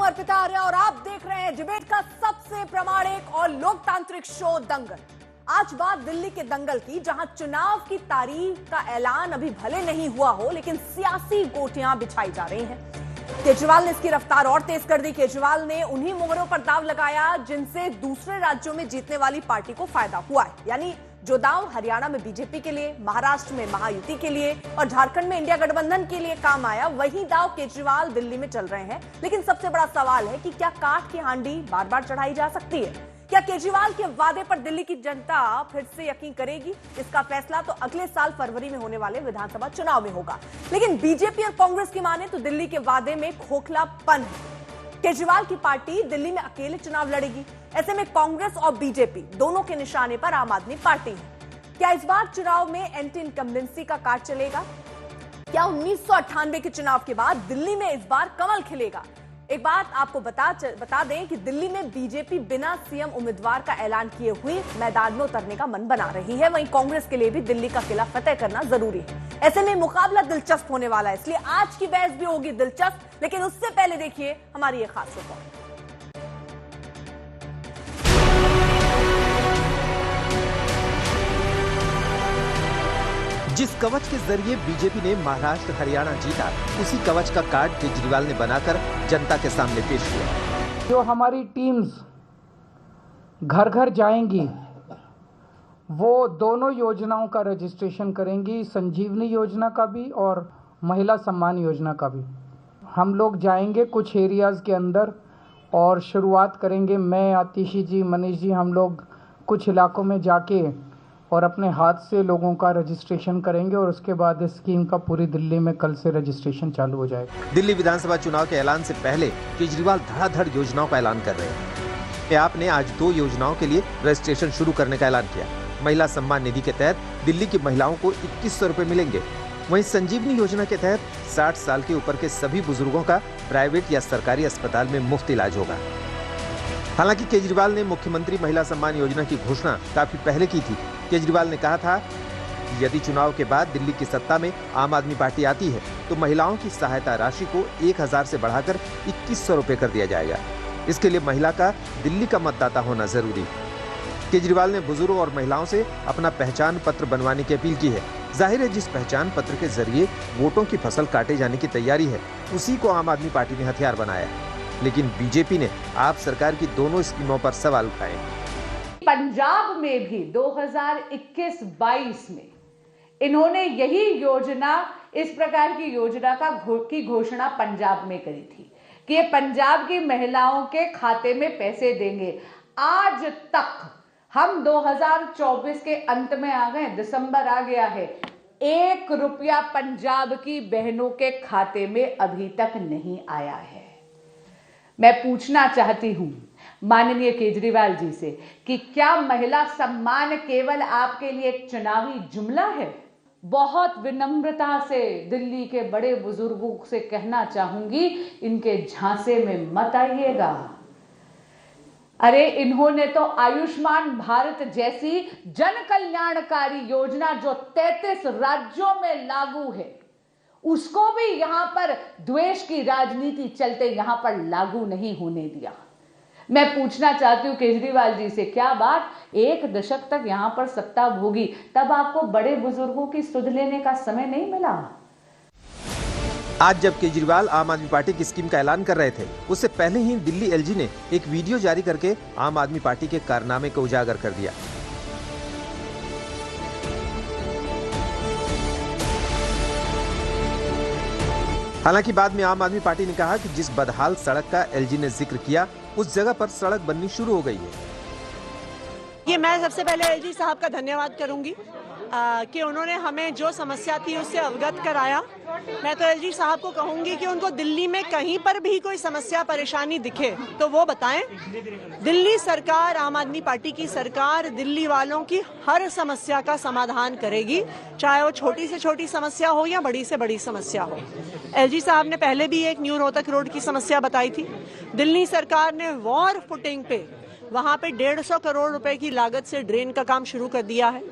अर्पिता आर्या और आप देख रहे हैं डिबेट का सबसे प्रामाणिक और लोकतांत्रिक शो दंगल। आज बात दिल्ली के दंगल की, जहां चुनाव की तारीख का ऐलान अभी भले नहीं हुआ हो, लेकिन सियासी गोटियां बिछाई जा रही हैं। केजरीवाल ने इसकी रफ्तार और तेज कर दी। केजरीवाल ने उन्हीं मोहरों पर दांव लगाया जिनसे दूसरे राज्यों में जीतने वाली पार्टी को फायदा हुआ है, यानी जो दांव हरियाणा में बीजेपी के लिए, महाराष्ट्र में महायुति के लिए और झारखंड में इंडिया गठबंधन के लिए काम आया, वही दांव केजरीवाल दिल्ली में चल रहे हैं। लेकिन सबसे बड़ा सवाल है कि क्या काठ की हांडी बार बार चढ़ाई जा सकती है? क्या केजरीवाल के वादे पर दिल्ली की जनता फिर से यकीन करेगी? इसका फैसला तो अगले साल फरवरी में होने वाले विधानसभा चुनाव में होगा। लेकिन बीजेपी और कांग्रेस की माने तो दिल्ली के वादे में खोखलापन है। केजरीवाल की पार्टी दिल्ली में अकेले चुनाव लड़ेगी। ऐसे में कांग्रेस और बीजेपी दोनों के निशाने पर आम आदमी पार्टी है। क्या इस बार चुनाव में एंटी इनकम्बेंसी का कार्ड चलेगा? क्या 1998 के चुनाव के बाद दिल्ली में इस बार कमल खिलेगा? एक बात आपको बता दें कि दिल्ली में बीजेपी बिना सीएम उम्मीदवार का ऐलान किए हुए मैदान में उतरने का मन बना रही है। वहीं कांग्रेस के लिए भी दिल्ली का किला फतेह करना जरूरी है। ऐसे में मुकाबला दिलचस्प होने वाला है, इसलिए आज की बहस भी होगी दिलचस्प। लेकिन उससे पहले देखिए हमारी ये खास रिपोर्ट। जिस कवच के जरिए बीजेपी ने महाराष्ट्र हरियाणा जीता, उसी कवच का कार्ड केजरीवाल ने बनाकर जनता के सामने पेश किया। जो हमारी टीम्स घर घर जाएंगी, वो दोनों योजनाओं का रजिस्ट्रेशन करेंगी, संजीवनी योजना का भी और महिला सम्मान योजना का भी। हम लोग जाएंगे कुछ एरियाज़ के अंदर और शुरुआत करेंगे। मैं, आतिशी जी, मनीष जी, हम लोग कुछ इलाकों में जाके और अपने हाथ से लोगों का रजिस्ट्रेशन करेंगे और उसके बाद इस स्कीम का पूरी दिल्ली में कल से रजिस्ट्रेशन चालू हो जाएगा। दिल्ली विधानसभा चुनाव के ऐलान से पहले केजरीवाल धड़ाधड़ योजनाओं का ऐलान कर रहे हैं। आपने आज 2 योजनाओं के लिए रजिस्ट्रेशन शुरू करने का ऐलान किया। महिला सम्मान निधि के तहत दिल्ली की महिलाओं को 2100 रुपए मिलेंगे। वहीं संजीवनी योजना के तहत 60 साल के ऊपर के सभी बुजुर्गों का प्राइवेट या सरकारी अस्पताल में मुफ्त इलाज होगा। हालांकि केजरीवाल ने मुख्यमंत्री महिला सम्मान योजना की घोषणा काफी पहले की थी। केजरीवाल ने कहा था कि यदि चुनाव के बाद दिल्ली की सत्ता में आम आदमी पार्टी आती है तो महिलाओं की सहायता राशि को 1000 से बढ़ाकर 2100 रुपए कर दिया जाएगा। इसके लिए महिला का दिल्ली का मतदाता होना जरूरी है। केजरीवाल ने बुजुर्गों और महिलाओं से अपना पहचान पत्र बनवाने की अपील की है। जाहिर है, जिस पहचान पत्र के जरिए वोटों की फसल काटे जाने की तैयारी है, उसी को आम आदमी पार्टी ने हथियार बनाया है। लेकिन बीजेपी ने आप सरकार की दोनों स्कीमों पर सवाल उठाए। पंजाब में भी 2021-22 में इन्होंने यही योजना, इस प्रकार की योजना की घोषणा पंजाब में करी थी कि ये पंजाब की महिलाओं के खाते में पैसे देंगे। आज तक हम 2024 के अंत में आ गए, दिसंबर आ गया है, 1 रुपया पंजाब की बहनों के खाते में अभी तक नहीं आया है। मैं पूछना चाहती हूं माननीय केजरीवाल जी से कि क्या महिला सम्मान केवल आपके लिए एक चुनावी जुमला है? बहुत विनम्रता से दिल्ली के बड़े बुजुर्गों से कहना चाहूंगी, इनके झांसे में मत आइएगा। अरे इन्होंने तो आयुष्मान भारत जैसी जन कल्याणकारी योजना जो 33 राज्यों में लागू है, उसको भी यहां पर द्वेष की राजनीति चलते यहां पर लागू नहीं होने दिया। मैं पूछना चाहती हूं केजरीवाल जी से, क्या बात 1 दशक तक यहां पर सत्ता भोगी, तब आपको बड़े बुजुर्गों की सुध लेने का समय नहीं मिला? आज जब केजरीवाल आम आदमी पार्टी की स्कीम का ऐलान कर रहे थे, उससे पहले ही दिल्ली एलजी ने एक वीडियो जारी करके आम आदमी पार्टी के कारनामे को उजागर कर दिया। हालांकि बाद में आम आदमी पार्टी ने कहा कि जिस बदहाल सड़क का एलजी ने जिक्र किया, उस जगह पर सड़क बननी शुरू हो गई है। ये मैं सबसे पहले एलजी साहब का धन्यवाद करूंगी कि उन्होंने हमें जो समस्या थी उससे अवगत कराया। मैं तो एलजी साहब को कहूंगी कि उनको दिल्ली में कहीं पर भी कोई समस्या परेशानी दिखे तो वो बताएं। दिल्ली सरकार, आम आदमी पार्टी की सरकार दिल्ली वालों की हर समस्या का समाधान करेगी, चाहे वो छोटी से छोटी समस्या हो या बड़ी से बड़ी समस्या हो। एलजी साहब ने पहले भी एक न्यू रोहतक रोड की समस्या बताई थी। दिल्ली सरकार ने वॉर फुटिंग पे वहां पे 150 करोड़ रुपए की लागत से ड्रेन का काम शुरू कर दिया है।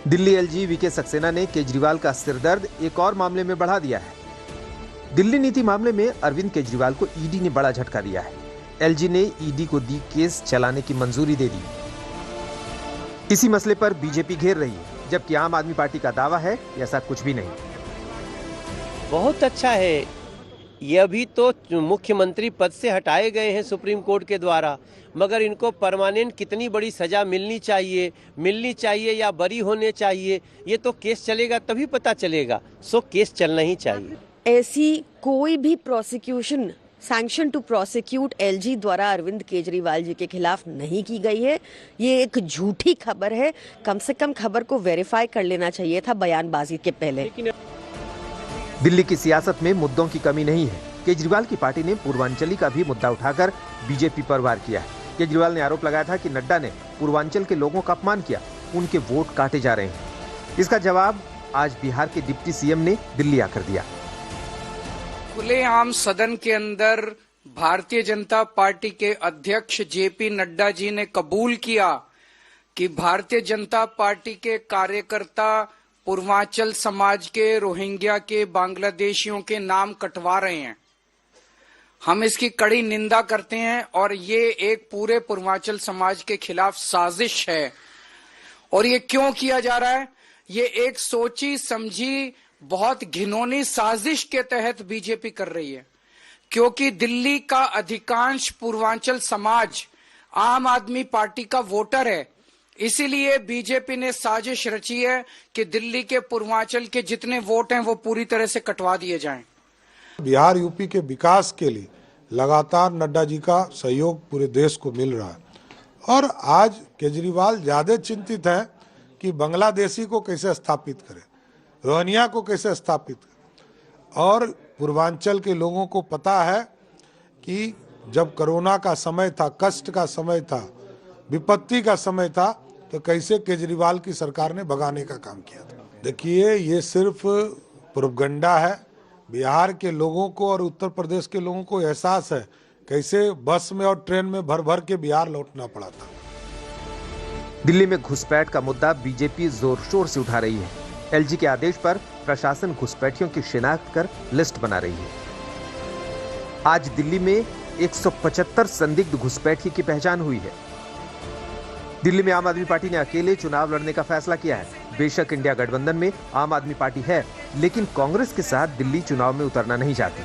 दिल्ली एलजी वीके सक्सेना ने केजरीवाल का सिरदर्द एक और मामले में बढ़ा दिया है। दिल्ली नीति मामले में अरविंद केजरीवाल को ईडी ने बड़ा झटका दिया है। एलजी ने ईडी को दी केस चलाने की मंजूरी दे दी। इसी मसले पर बीजेपी घेर रही है, जबकि आम आदमी पार्टी का दावा है कि ऐसा कुछ भी नहीं। बहुत अच्छा है। ये अभी तो मुख्यमंत्री पद से हटाए गए हैं सुप्रीम कोर्ट के द्वारा, मगर इनको परमानेंट कितनी बड़ी सजा मिलनी चाहिए या बरी होने चाहिए, ये तो केस चलेगा तभी पता चलेगा। सो केस चलना ही चाहिए। ऐसी कोई भी prosecution sanction to prosecute LG द्वारा अरविंद केजरीवाल जी के खिलाफ नहीं की गई है। ये एक झूठी खबर है। कम से कम खबर को वेरीफाई कर लेना चाहिए था बयानबाजी के पहले। दिल्ली की सियासत में मुद्दों की कमी नहीं है। केजरीवाल की पार्टी ने पूर्वांचली का भी मुद्दा उठाकर बीजेपी पर वार किया है। केजरीवाल ने आरोप लगाया था कि नड्डा ने पूर्वांचल के लोगों का अपमान किया, उनके वोट काटे जा रहे हैं। इसका जवाब आज बिहार के डिप्टी सीएम ने दिल्ली आकर दिया। खुलेआम सदन के अंदर भारतीय जनता पार्टी के अध्यक्ष जेपी नड्डा जी ने कबूल किया कि भारतीय जनता पार्टी के कार्यकर्ता पूर्वांचल समाज के, रोहिंग्या के, बांग्लादेशियों के नाम कटवा रहे हैं। हम इसकी कड़ी निंदा करते हैं और ये एक पूरे पूर्वांचल समाज के खिलाफ साजिश है। और ये क्यों किया जा रहा है? ये एक सोची समझी बहुत घिनौनी साजिश के तहत बीजेपी कर रही है, क्योंकि दिल्ली का अधिकांश पूर्वांचल समाज आम आदमी पार्टी का वोटर है। इसीलिए बीजेपी ने साजिश रची है कि दिल्ली के पूर्वांचल के जितने वोट हैं वो पूरी तरह से कटवा दिए जाएं। बिहार यूपी के विकास के लिए लगातार नड्डा जी का सहयोग पूरे देश को मिल रहा है और आज केजरीवाल ज्यादा चिंतित है कि बांग्लादेशी को कैसे स्थापित करें, रोहिंग्या को कैसे स्थापित करें। और पूर्वांचल के लोगों को पता है कि जब कोरोना का समय था, कष्ट का समय था, विपत्ति का समय था, तो कैसे केजरीवाल की सरकार ने भगाने का काम किया था। देखिए, ये सिर्फ प्रोपगंडा है। बिहार के लोगों को और उत्तर प्रदेश के लोगों को एहसास है कैसे बस में और ट्रेन में भर भर के बिहार लौटना पड़ा था। दिल्ली में घुसपैठ का मुद्दा बीजेपी जोर शोर से उठा रही है। एलजी के आदेश पर प्रशासन घुसपैठियों की शिनाख्त कर लिस्ट बना रही है। आज दिल्ली में 175 संदिग्ध घुसपैठी की पहचान हुई है। दिल्ली में आम आदमी पार्टी ने अकेले चुनाव लड़ने का फैसला किया है। बेशक इंडिया गठबंधन में आम आदमी पार्टी है, लेकिन कांग्रेस के साथ दिल्ली चुनाव में उतरना नहीं चाहती।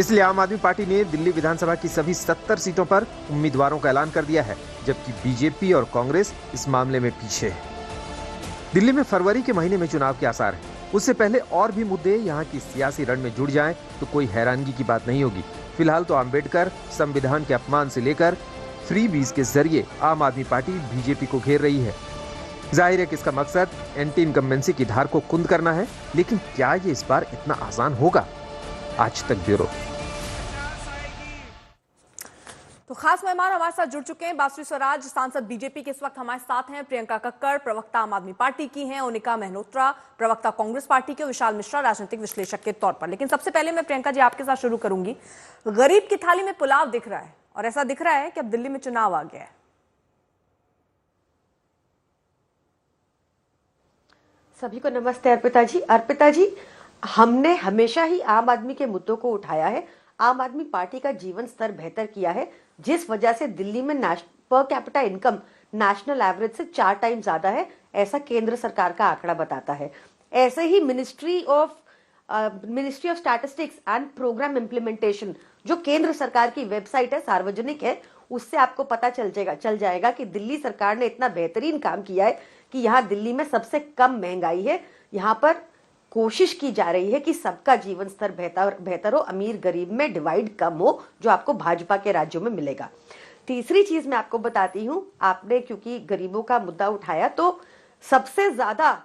इसलिए आम आदमी पार्टी ने दिल्ली विधानसभा की सभी 70 सीटों पर उम्मीदवारों का ऐलान कर दिया है, जबकि बीजेपी और कांग्रेस इस मामले में पीछे है। दिल्ली में फरवरी के महीने में चुनाव के आसार हैं। उससे पहले और भी मुद्दे यहाँ की सियासी रण में जुड़ जाएं तो कोई हैरानगी की बात नहीं होगी। फिलहाल तो अम्बेडकर संविधान के अपमान से लेकर फ्रीबीज के जरिए आम आदमी पार्टी बीजेपी को घेर रही है। जाहिर है कि इसका मकसद एंटी इनकम्बेंसी की धार को कुंद करना है, लेकिन क्या ये इस बार इतना आसान होगा? आज तक ब्यूरो। तो खास मेहमान हमारे साथ जुड़ चुके हैं। बासुरी स्वराज सांसद बीजेपी के इस वक्त हमारे साथ हैं। प्रियंका कक्कड़ प्रवक्ता आम आदमी पार्टी की हैं। ओनिका मेहनोत्रा प्रवक्ता कांग्रेस पार्टी के। विशाल मिश्रा राजनीतिक विश्लेषक के तौर पर। लेकिन सबसे पहले मैं प्रियंका जी आपके साथ शुरू करूंगी। गरीब की थाली में पुलाव दिख रहा है और ऐसा दिख रहा है कि अब दिल्ली में चुनाव आ गया है। सभी को नमस्ते। अर्पिता जी, हमने हमेशा ही आम आदमी के मुद्दों को उठाया है। आम आदमी पार्टी का जीवन स्तर बेहतर किया है, जिस वजह से दिल्ली में per capita income national average से 4 टाइम ज्यादा है, ऐसा केंद्र सरकार का आंकड़ा बताता है। ऐसे ही ministry of statistics and programme implementation, जो केंद्र सरकार की वेबसाइट है, सार्वजनिक है, उससे आपको पता चल जाएगा कि दिल्ली सरकार ने इतना बेहतरीन काम किया है कि यहाँ दिल्ली में सबसे कम महंगाई है। यहाँ पर कोशिश की जा रही है कि सबका जीवन स्तर बेहतर हो, अमीर गरीब में डिवाइड कम हो, जो आपको भाजपा के राज्यों में मिलेगा। तीसरी चीज मैं आपको बताती हूँ, आपने क्योंकि गरीबों का मुद्दा उठाया, तो सबसे ज्यादा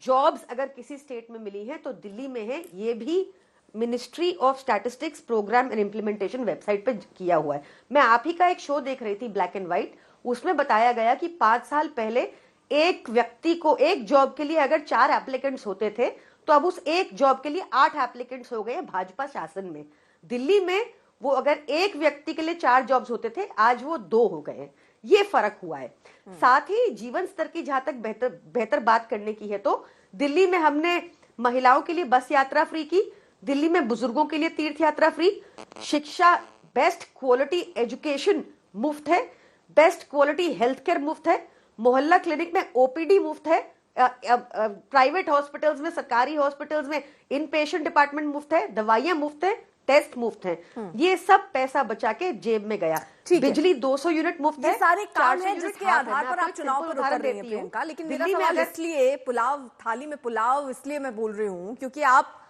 जॉब्स अगर किसी स्टेट में मिली है तो दिल्ली में है। ये भी ministry of statistics programme and implementation website पे किया हुआ है। मैं आप ही का एक शो देख रही थी, ब्लैक एंड व्हाइट, उसमें बताया गया कि 5 साल पहले एक व्यक्ति को एक जॉब के लिए अगर 4 एप्लीकेंट्स होते थे, तो अब उस एक जॉब के लिए 8 एप्लीकेंट्स हो गए भाजपा शासन में। दिल्ली में वो अगर एक व्यक्ति के लिए 4 जॉब्स होते थे, आज वो 2 हो गए। ये फर्क हुआ है। साथ ही जीवन स्तर की जहां तक बेहतर बात करने की है, तो दिल्ली में हमने महिलाओं के लिए बस यात्रा फ्री की, दिल्ली में बुजुर्गों के लिए तीर्थ यात्रा फ्री, शिक्षा बेस्ट क्वालिटी एजुकेशन मुफ्त है, बेस्ट क्वालिटी हेल्थ केयर मुफ्त है, मोहल्ला क्लिनिक में ओपीडी मुफ्त है, प्राइवेट हॉस्पिटल्स में, सरकारी हॉस्पिटल्स में इन पेशेंट डिपार्टमेंट मुफ्त है, दवाइयां मुफ्त है, टेस्ट मुफ्त हैं। ये सब पैसा बचा के जेब में गया। बिजली 200 यूनिट मुफ्त है। ये सारे काम हैं जिसके आधार पर आप चुनाव पर उतर रही हैं प्रियंका। लेकिन मेरा सवाल इसलिए पुलाव थाली में पुलाव इसलिए मैं बोल रही हूँ क्योंकि आप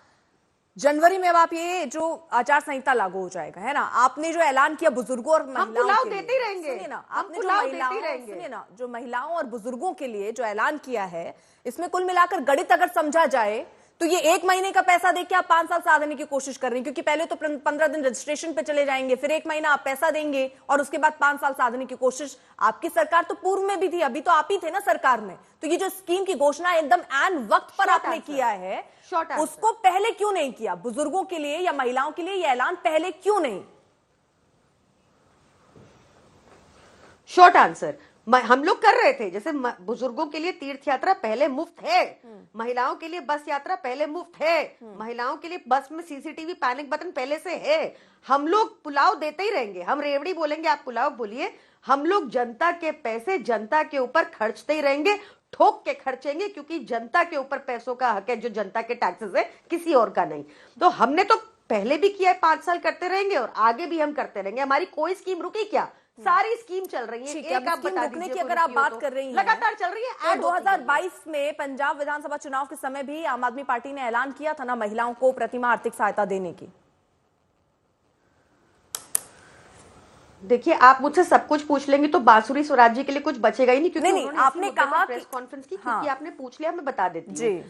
जनवरी में अब आप ये जो आचार संहिता लागू हो जाएगा है ना, आपने जो ऐलान किया बुजुर्गों और महिलाओं के लिए, सुनिए ना, आपने जो महिलाओं और बुजुर्गों के लिए जो ऐलान किया है, इसमें कुल मिलाकर गणित अगर समझा जाए तो ये 1 महीने का पैसा देके आप 5 साल साधने की कोशिश कर रही हैं, क्योंकि पहले तो 15 दिन रजिस्ट्रेशन पे चले जाएंगे, फिर 1 महीना आप पैसा देंगे और उसके बाद 5 साल साधने की कोशिश। आपकी सरकार तो पूर्व में भी थी, अभी तो आप ही थे ना सरकार में, तो ये जो स्कीम की घोषणा एकदम ऐन वक्त पर आपने किया है, उसको पहले क्यों नहीं किया? बुजुर्गों के लिए या महिलाओं के लिए ये ऐलान पहले क्यों नहीं? शॉर्ट आंसर, हम लोग कर रहे थे। जैसे बुजुर्गों के लिए तीर्थ यात्रा पहले मुफ्त है, महिलाओं के लिए बस यात्रा पहले मुफ्त है, महिलाओं के लिए बस में सीसीटीवी पैनिक बटन पहले से है। हम लोग पुलाव देते ही रहेंगे, हम रेवड़ी बोलेंगे, आप पुलाव बोलिए। हम लोग जनता के पैसे जनता के ऊपर खर्चते ही रहेंगे, ठोक के खर्चेंगे, क्योंकि जनता के ऊपर पैसों का हक है, जो जनता के टैक्सेस है, किसी और का नहीं। तो हमने तो पहले भी किया है, 5 साल करते रहेंगे और आगे भी हम करते रहेंगे। हमारी कोई स्कीम रुकी क्या? सारी स्कीम चल रही है। एक आप बता दीजिए की अगर आप बात कर रही हैं, लगातार चल रही है। 2022 में पंजाब विधानसभा चुनाव के समय भी आम आदमी पार्टी ने ऐलान किया था ना महिलाओं को प्रतिमाह आर्थिक सहायता देने की। देखिए, आप मुझसे सब कुछ पूछ लेंगे तो बांसुरी स्वराज जी के लिए कुछ बचेगा ही नहीं, क्योंकि नहीं, आपने कहा प्रेस कॉन्फ्रेंस की, क्योंकि आपने पूछ लिया, मैं बता देती हूँ जी।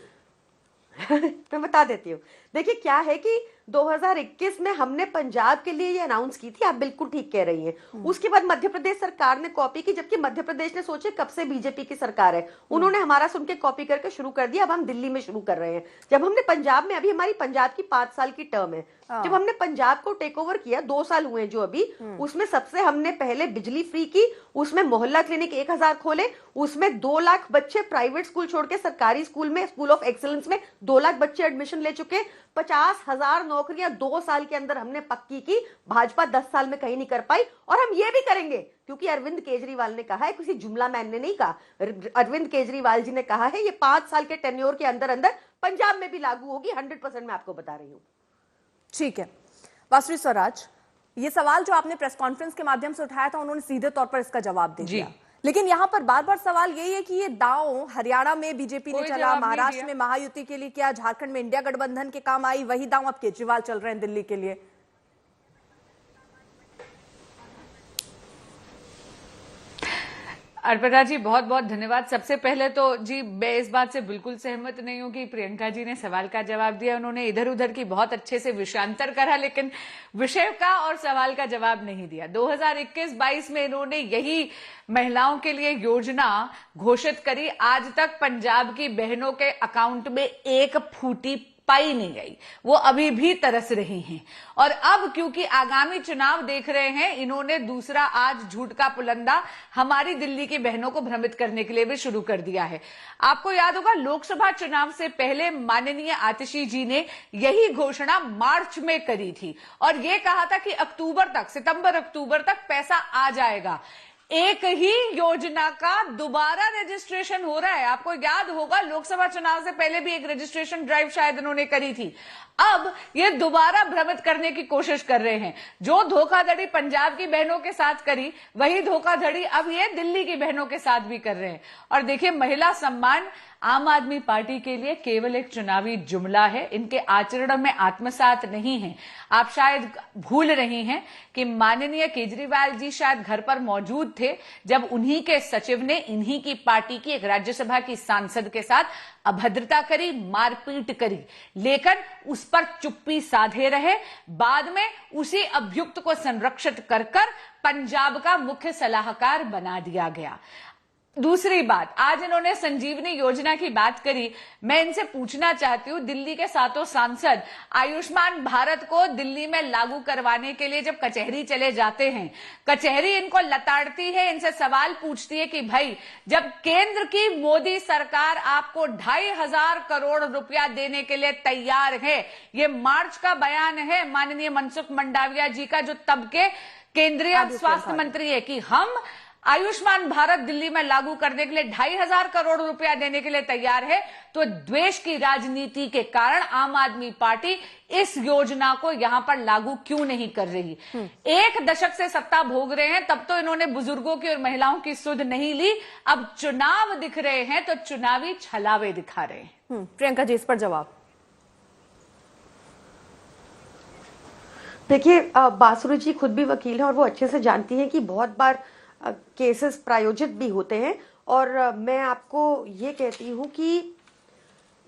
मैं बता देती हूँ। देखिए क्या है कि 2021 में हमने पंजाब के लिए ये अनाउंस की थी, आप बिल्कुल ठीक कह रही हैं। उसके बाद मध्य प्रदेश सरकार ने कॉपी की, जबकि मध्य प्रदेश ने सोचे कब से बीजेपी की सरकार है, उन्होंने हमारा सुन के कॉपी करके शुरू कर दिया। अब हम दिल्ली में शुरू कर रहे हैं। जब हमने पंजाब में, अभी हमारी पंजाब की 5 साल की टर्म है, जब हमने पंजाब को टेक ओवर किया, 2 साल हुए जो अभी, उसमें सबसे हमने पहले बिजली फ्री की, उसमें मोहल्ला क्लिनिक 1000 खोले, उसमें 2 लाख बच्चे प्राइवेट स्कूल छोड़ के सरकारी स्कूल में, स्कूल ऑफ एक्सीलेंस में 2 लाख बच्चे एडमिशन ले चुके, 50,000 नौकरियां 2 साल के अंदर हमने पक्की की। भाजपा 10 साल में कहीं नहीं कर पाई, और हम ये भी करेंगे, क्योंकि अरविंद केजरीवाल ने कहा है, किसी जुमला मैन ने नहीं कहा, अरविंद केजरीवाल जी ने कहा है, ये 5 साल के टेन्योर के अंदर अंदर पंजाब में भी लागू होगी। 100% मैं आपको बता रही हूँ। ठीक है बांसुरी स्वराज, ये सवाल जो आपने प्रेस कॉन्फ्रेंस के माध्यम से उठाया था, उन्होंने सीधे तौर पर इसका जवाब दे दिया, लेकिन यहाँ पर बार बार सवाल यही है कि ये दांव हरियाणा में बीजेपी ने चला, महाराष्ट्र में महायुति के लिए किया, झारखंड में इंडिया गठबंधन के काम आई, वही दांव अब केजरीवाल चल रहे हैं दिल्ली के लिए। अर्पिता जी बहुत बहुत धन्यवाद। सबसे पहले तो जी मैं इस बात से बिल्कुल सहमत नहीं हूं कि प्रियंका जी ने सवाल का जवाब दिया। उन्होंने इधर उधर की बहुत अच्छे से विषयांतर करा, लेकिन विषय का और सवाल का जवाब नहीं दिया। 2021-22 में इन्होंने यही महिलाओं के लिए योजना घोषित करी। आज तक पंजाब की बहनों के अकाउंट में 1 फूटी पाई नहीं गई, वो अभी भी तरस रही हैं। और अब क्योंकि आगामी चुनाव देख रहे हैं, इन्होंने दूसरा आज झूठ का पुलंदा हमारी दिल्ली की बहनों को भ्रमित करने के लिए भी शुरू कर दिया है। आपको याद होगा लोकसभा चुनाव से पहले माननीय आतिशी जी ने यही घोषणा मार्च में करी थी और यह कहा था कि अक्टूबर तक, सितंबर अक्टूबर तक पैसा आ जाएगा। एक ही योजना का दोबारा रजिस्ट्रेशन हो रहा है। आपको याद होगा लोकसभा चुनाव से पहले भी एक रजिस्ट्रेशन ड्राइव शायद उन्होंने करी थी। अब ये दोबारा भ्रमित करने की कोशिश कर रहे हैं। जो धोखाधड़ी पंजाब की बहनों के साथ करी, वही धोखाधड़ी अब ये दिल्ली की बहनों के साथ भी कर रहे हैं। और देखिए, महिला सम्मान आम आदमी पार्टी के लिए केवल एक चुनावी जुमला है, इनके आचरण में आत्मसात नहीं है। आप शायद भूल रही हैं कि माननीय केजरीवाल जी शायद घर पर मौजूद थे जब उन्हीं के सचिव ने इन्हीं की पार्टी की एक राज्यसभा की सांसद के साथ अभद्रता करी, मारपीट करी, लेकिन उस पर चुप्पी साधे रहे। बाद में उसी अभियुक्त को संरक्षित कर पंजाब का मुख्य सलाहकार बना दिया गया। दूसरी बात, आज इन्होंने संजीवनी योजना की बात करी। मैं इनसे पूछना चाहती हूँ, दिल्ली के सातों सांसद आयुष्मान भारत को दिल्ली में लागू करवाने के लिए जब कचहरी चले जाते हैं, कचहरी इनको लताड़ती है, इनसे सवाल पूछती है कि भाई जब केंद्र की मोदी सरकार आपको 2,500 करोड़ रुपया देने के लिए तैयार है, ये मार्च का बयान है माननीय मनसुख मंडाविया जी का, जो तब के केंद्रीय स्वास्थ्य मंत्री है, कि हम आयुष्मान भारत दिल्ली में लागू करने के लिए 2,500 करोड़ रुपया देने के लिए तैयार है, तो द्वेष की राजनीति के कारण आम आदमी पार्टी इस योजना को यहां पर लागू क्यों नहीं कर रही? 1 दशक से सत्ता भोग रहे हैं, तब तो इन्होंने बुजुर्गों की और महिलाओं की सुध नहीं ली। अब चुनाव दिख रहे हैं तो चुनावी छलावे दिखा रहे हैं। प्रियंका जी, इस पर जवाब। देखिए, बासुरी जी खुद भी वकील हैं और वो अच्छे से जानती हैं कि बहुत बार केसेस प्रायोजित भी होते हैं। और मैं आपको ये कहती हूं कि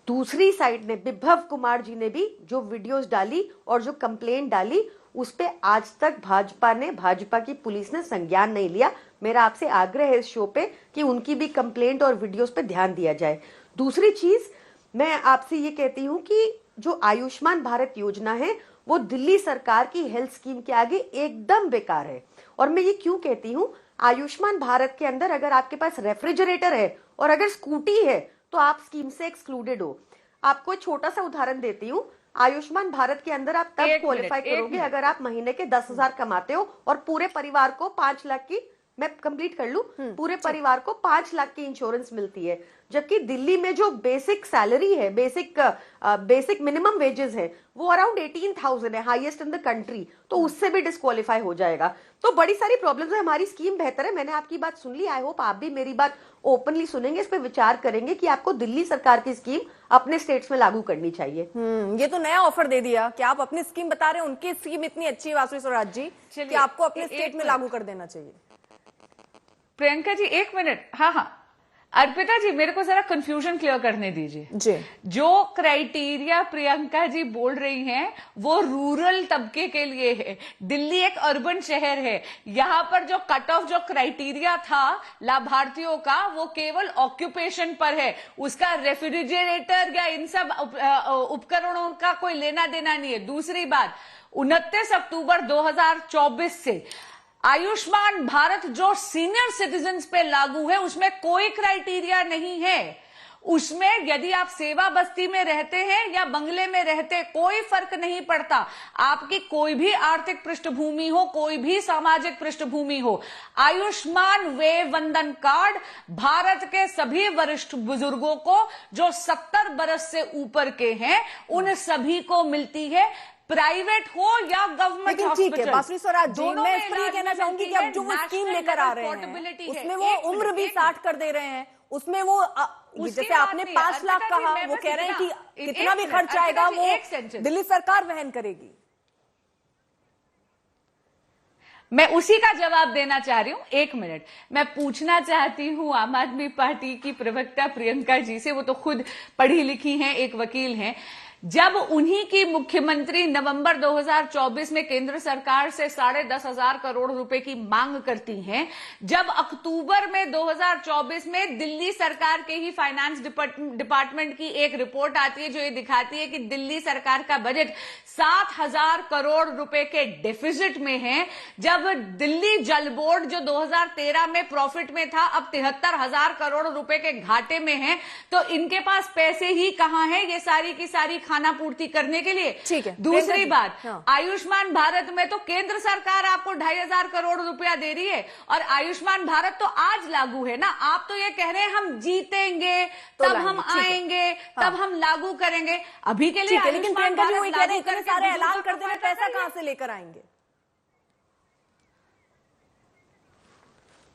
दूसरी साइड ने, विभव कुमार जी ने भी जो वीडियोस डाली और जो कंप्लेंट डाली, उस पे आज तक भाजपा की पुलिस ने संज्ञान नहीं लिया। मेरा आपसे आग्रह है इस शो पे कि उनकी भी कंप्लेंट और वीडियोस पे ध्यान दिया जाए। दूसरी चीज, मैं आपसे ये कहती हूं कि जो आयुष्मान भारत योजना है वो दिल्ली सरकार की हेल्थ स्कीम के आगे एकदम बेकार है। और मैं ये क्यों कहती हूँ, आयुष्मान भारत के अंदर अगर आपके पास रेफ्रिजरेटर है और अगर स्कूटी है तो आप स्कीम से एक्सक्लूडेड हो। आपको एक छोटा सा उदाहरण देती हूँ। आयुष्मान भारत के अंदर आप तब क्वालिफाई करोगे अगर आप महीने के 10,000 कमाते हो और पूरे परिवार को 5 लाख की, मैं कंप्लीट कर लूं, पूरे परिवार को 5 लाख की इंश्योरेंस मिलती है। जबकि दिल्ली में जो बेसिक सैलरी है, बेसिक मिनिमम वेजेस है, वो अराउंड 18,000 है, हाईएस्ट इन द कंट्री, तो उससे भी डिस्क्वालीफाई हो जाएगा। तो बड़ी सारी प्रॉब्लम्स है। हमारी स्कीम बेहतर है। मैंने आपकी बात सुन ली। आई होप आप भी मेरी बात ओपनली सुनेंगे, इस पे विचार करेंगे कि आपको दिल्ली सरकार की स्कीम अपने स्टेट्स में लागू करनी चाहिए। ये तो नया ऑफर दे दिया कि आप अपनी स्कीम बता रहे हैं, उनकी स्कीम इतनी अच्छी है बासुरी स्वराज जी कि आपको अपने स्टेट में लागू कर देना चाहिए। प्रियंका जी 1 मिनट। हाँ, अर्पिता जी मेरे को जरा कंफ्यूजन क्लियर करने दीजिए जी। जो क्राइटेरिया प्रियंका जी बोल रही हैं वो रूरल तबके के लिए है। दिल्ली एक अर्बन शहर है, यहाँ पर जो कट ऑफ जो क्राइटेरिया था लाभार्थियों का वो केवल ऑक्यूपेशन पर है। उसका रेफ्रिजरेटर या इन सब उपकरणों का कोई लेना देना नहीं है। दूसरी बात, 29 अक्टूबर 2024 से आयुष्मान भारत जो सीनियर सिटीजन्स पे लागू है उसमें कोई क्राइटेरिया नहीं है। उसमें यदि आप सेवा बस्ती में रहते हैं या बंगले में रहते, कोई फर्क नहीं पड़ता। आपकी कोई भी आर्थिक पृष्ठभूमि हो, कोई भी सामाजिक पृष्ठभूमि हो, आयुष्मान वे वंदन कार्ड भारत के सभी वरिष्ठ बुजुर्गों को जो 70 बरस से ऊपर के हैं उन सभी को मिलती है, प्राइवेट हो या गवर्नमेंट हॉस्पिटल। ठीक है बासुरी स्वराज जी, मैं इस पर ये कहना चाहूंगी कि अब जो वो स्कीम लेकर आ रहे हैं उसमें वो उम्र भी 60 कर दे रहे हैं। उसमें वो जैसे आपने 5 लाख कहा, वो कह रहे हैं कि कितना भी खर्च आएगा वो दिल्ली सरकार वहन करेगी। मैं उसी का जवाब देना चाह रही हूं। 1 मिनट, मैं पूछना चाहती हूं आम आदमी पार्टी की प्रवक्ता प्रियंका जी से, वो तो खुद पढ़ी लिखी हैं, एक वकील हैं। जब उन्हीं की मुख्यमंत्री नवंबर 2024 में केंद्र सरकार से 10,500 करोड़ रुपए की मांग करती हैं, जब अक्टूबर में 2024 में दिल्ली सरकार के ही फाइनेंस डिपार्टमेंट की एक रिपोर्ट आती है जो ये दिखाती है कि दिल्ली सरकार का बजट 7,000 करोड़ रुपए के डेफिसिट में है, जब दिल्ली जल बोर्ड जो 2013 में प्रॉफिट में था अब 73,000 करोड़ रुपए के घाटे में है, तो इनके पास पैसे ही कहां है ये सारी की सारी खाना पूर्ति करने के लिए। ठीक है। दूसरी बात, आयुष्मान भारत में तो केंद्र सरकार आपको 2,500 करोड़ रुपया दे रही है और आयुष्मान भारत तो आज लागू है ना। आप तो ये कह रहे हैं हम जीतेंगे तब हम आएंगे, तब हम लागू करेंगे। अभी के लिए लेकिन प्रियंका जी वही कह रहे हैं इतने सारे ऐलान कर देने, पैसा कहां से लेकर आएंगे?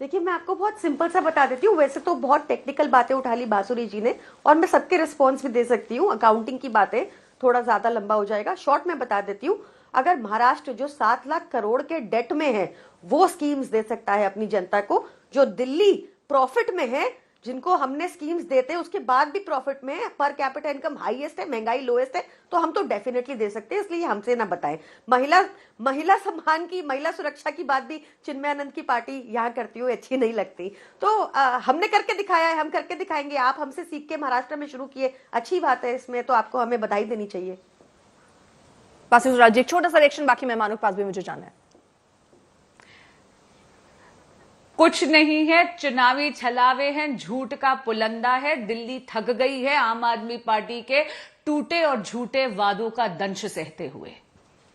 देखिए, मैं आपको बहुत सिंपल सा बता देती हूँ। वैसे तो बहुत टेक्निकल बातें उठा ली बासुरी जी ने और मैं सबके रिस्पॉन्स भी दे सकती हूँ। अकाउंटिंग की बातें थोड़ा ज्यादा लंबा हो जाएगा, शॉर्ट में बता देती हूँ। अगर महाराष्ट्र जो 7 लाख करोड़ के डेट में है वो स्कीम्स दे सकता है अपनी जनता को, जो दिल्ली प्रॉफिट में है जिनको हमने स्कीम्स देते हैं उसके बाद भी प्रॉफिट में है, पर कैपिटा इनकम हाईएस्ट है, महंगाई लोएस्ट है, तो हम तो डेफिनेटली दे सकते हैं, इसलिए हमसे ना बताएं। महिला सम्मान की, महिला सुरक्षा की बात भी चिन्मयानंद की पार्टी यहाँ करती हुई अच्छी नहीं लगती। तो हमने करके दिखाया है, हम करके दिखाएंगे। आप हमसे सीख के महाराष्ट्र में शुरू किए, अच्छी बात है, इसमें तो आपको हमें बधाई देनी चाहिए। एक छोटा सा रिएक्शन बाकी मेहमानों के पास भी मुझे जानना है। कुछ नहीं है, चुनावी छलावे हैं, झूठ का पुलंदा है। दिल्ली थक गई है आम आदमी पार्टी के टूटे और झूठे वादों का दंश सहते हुए।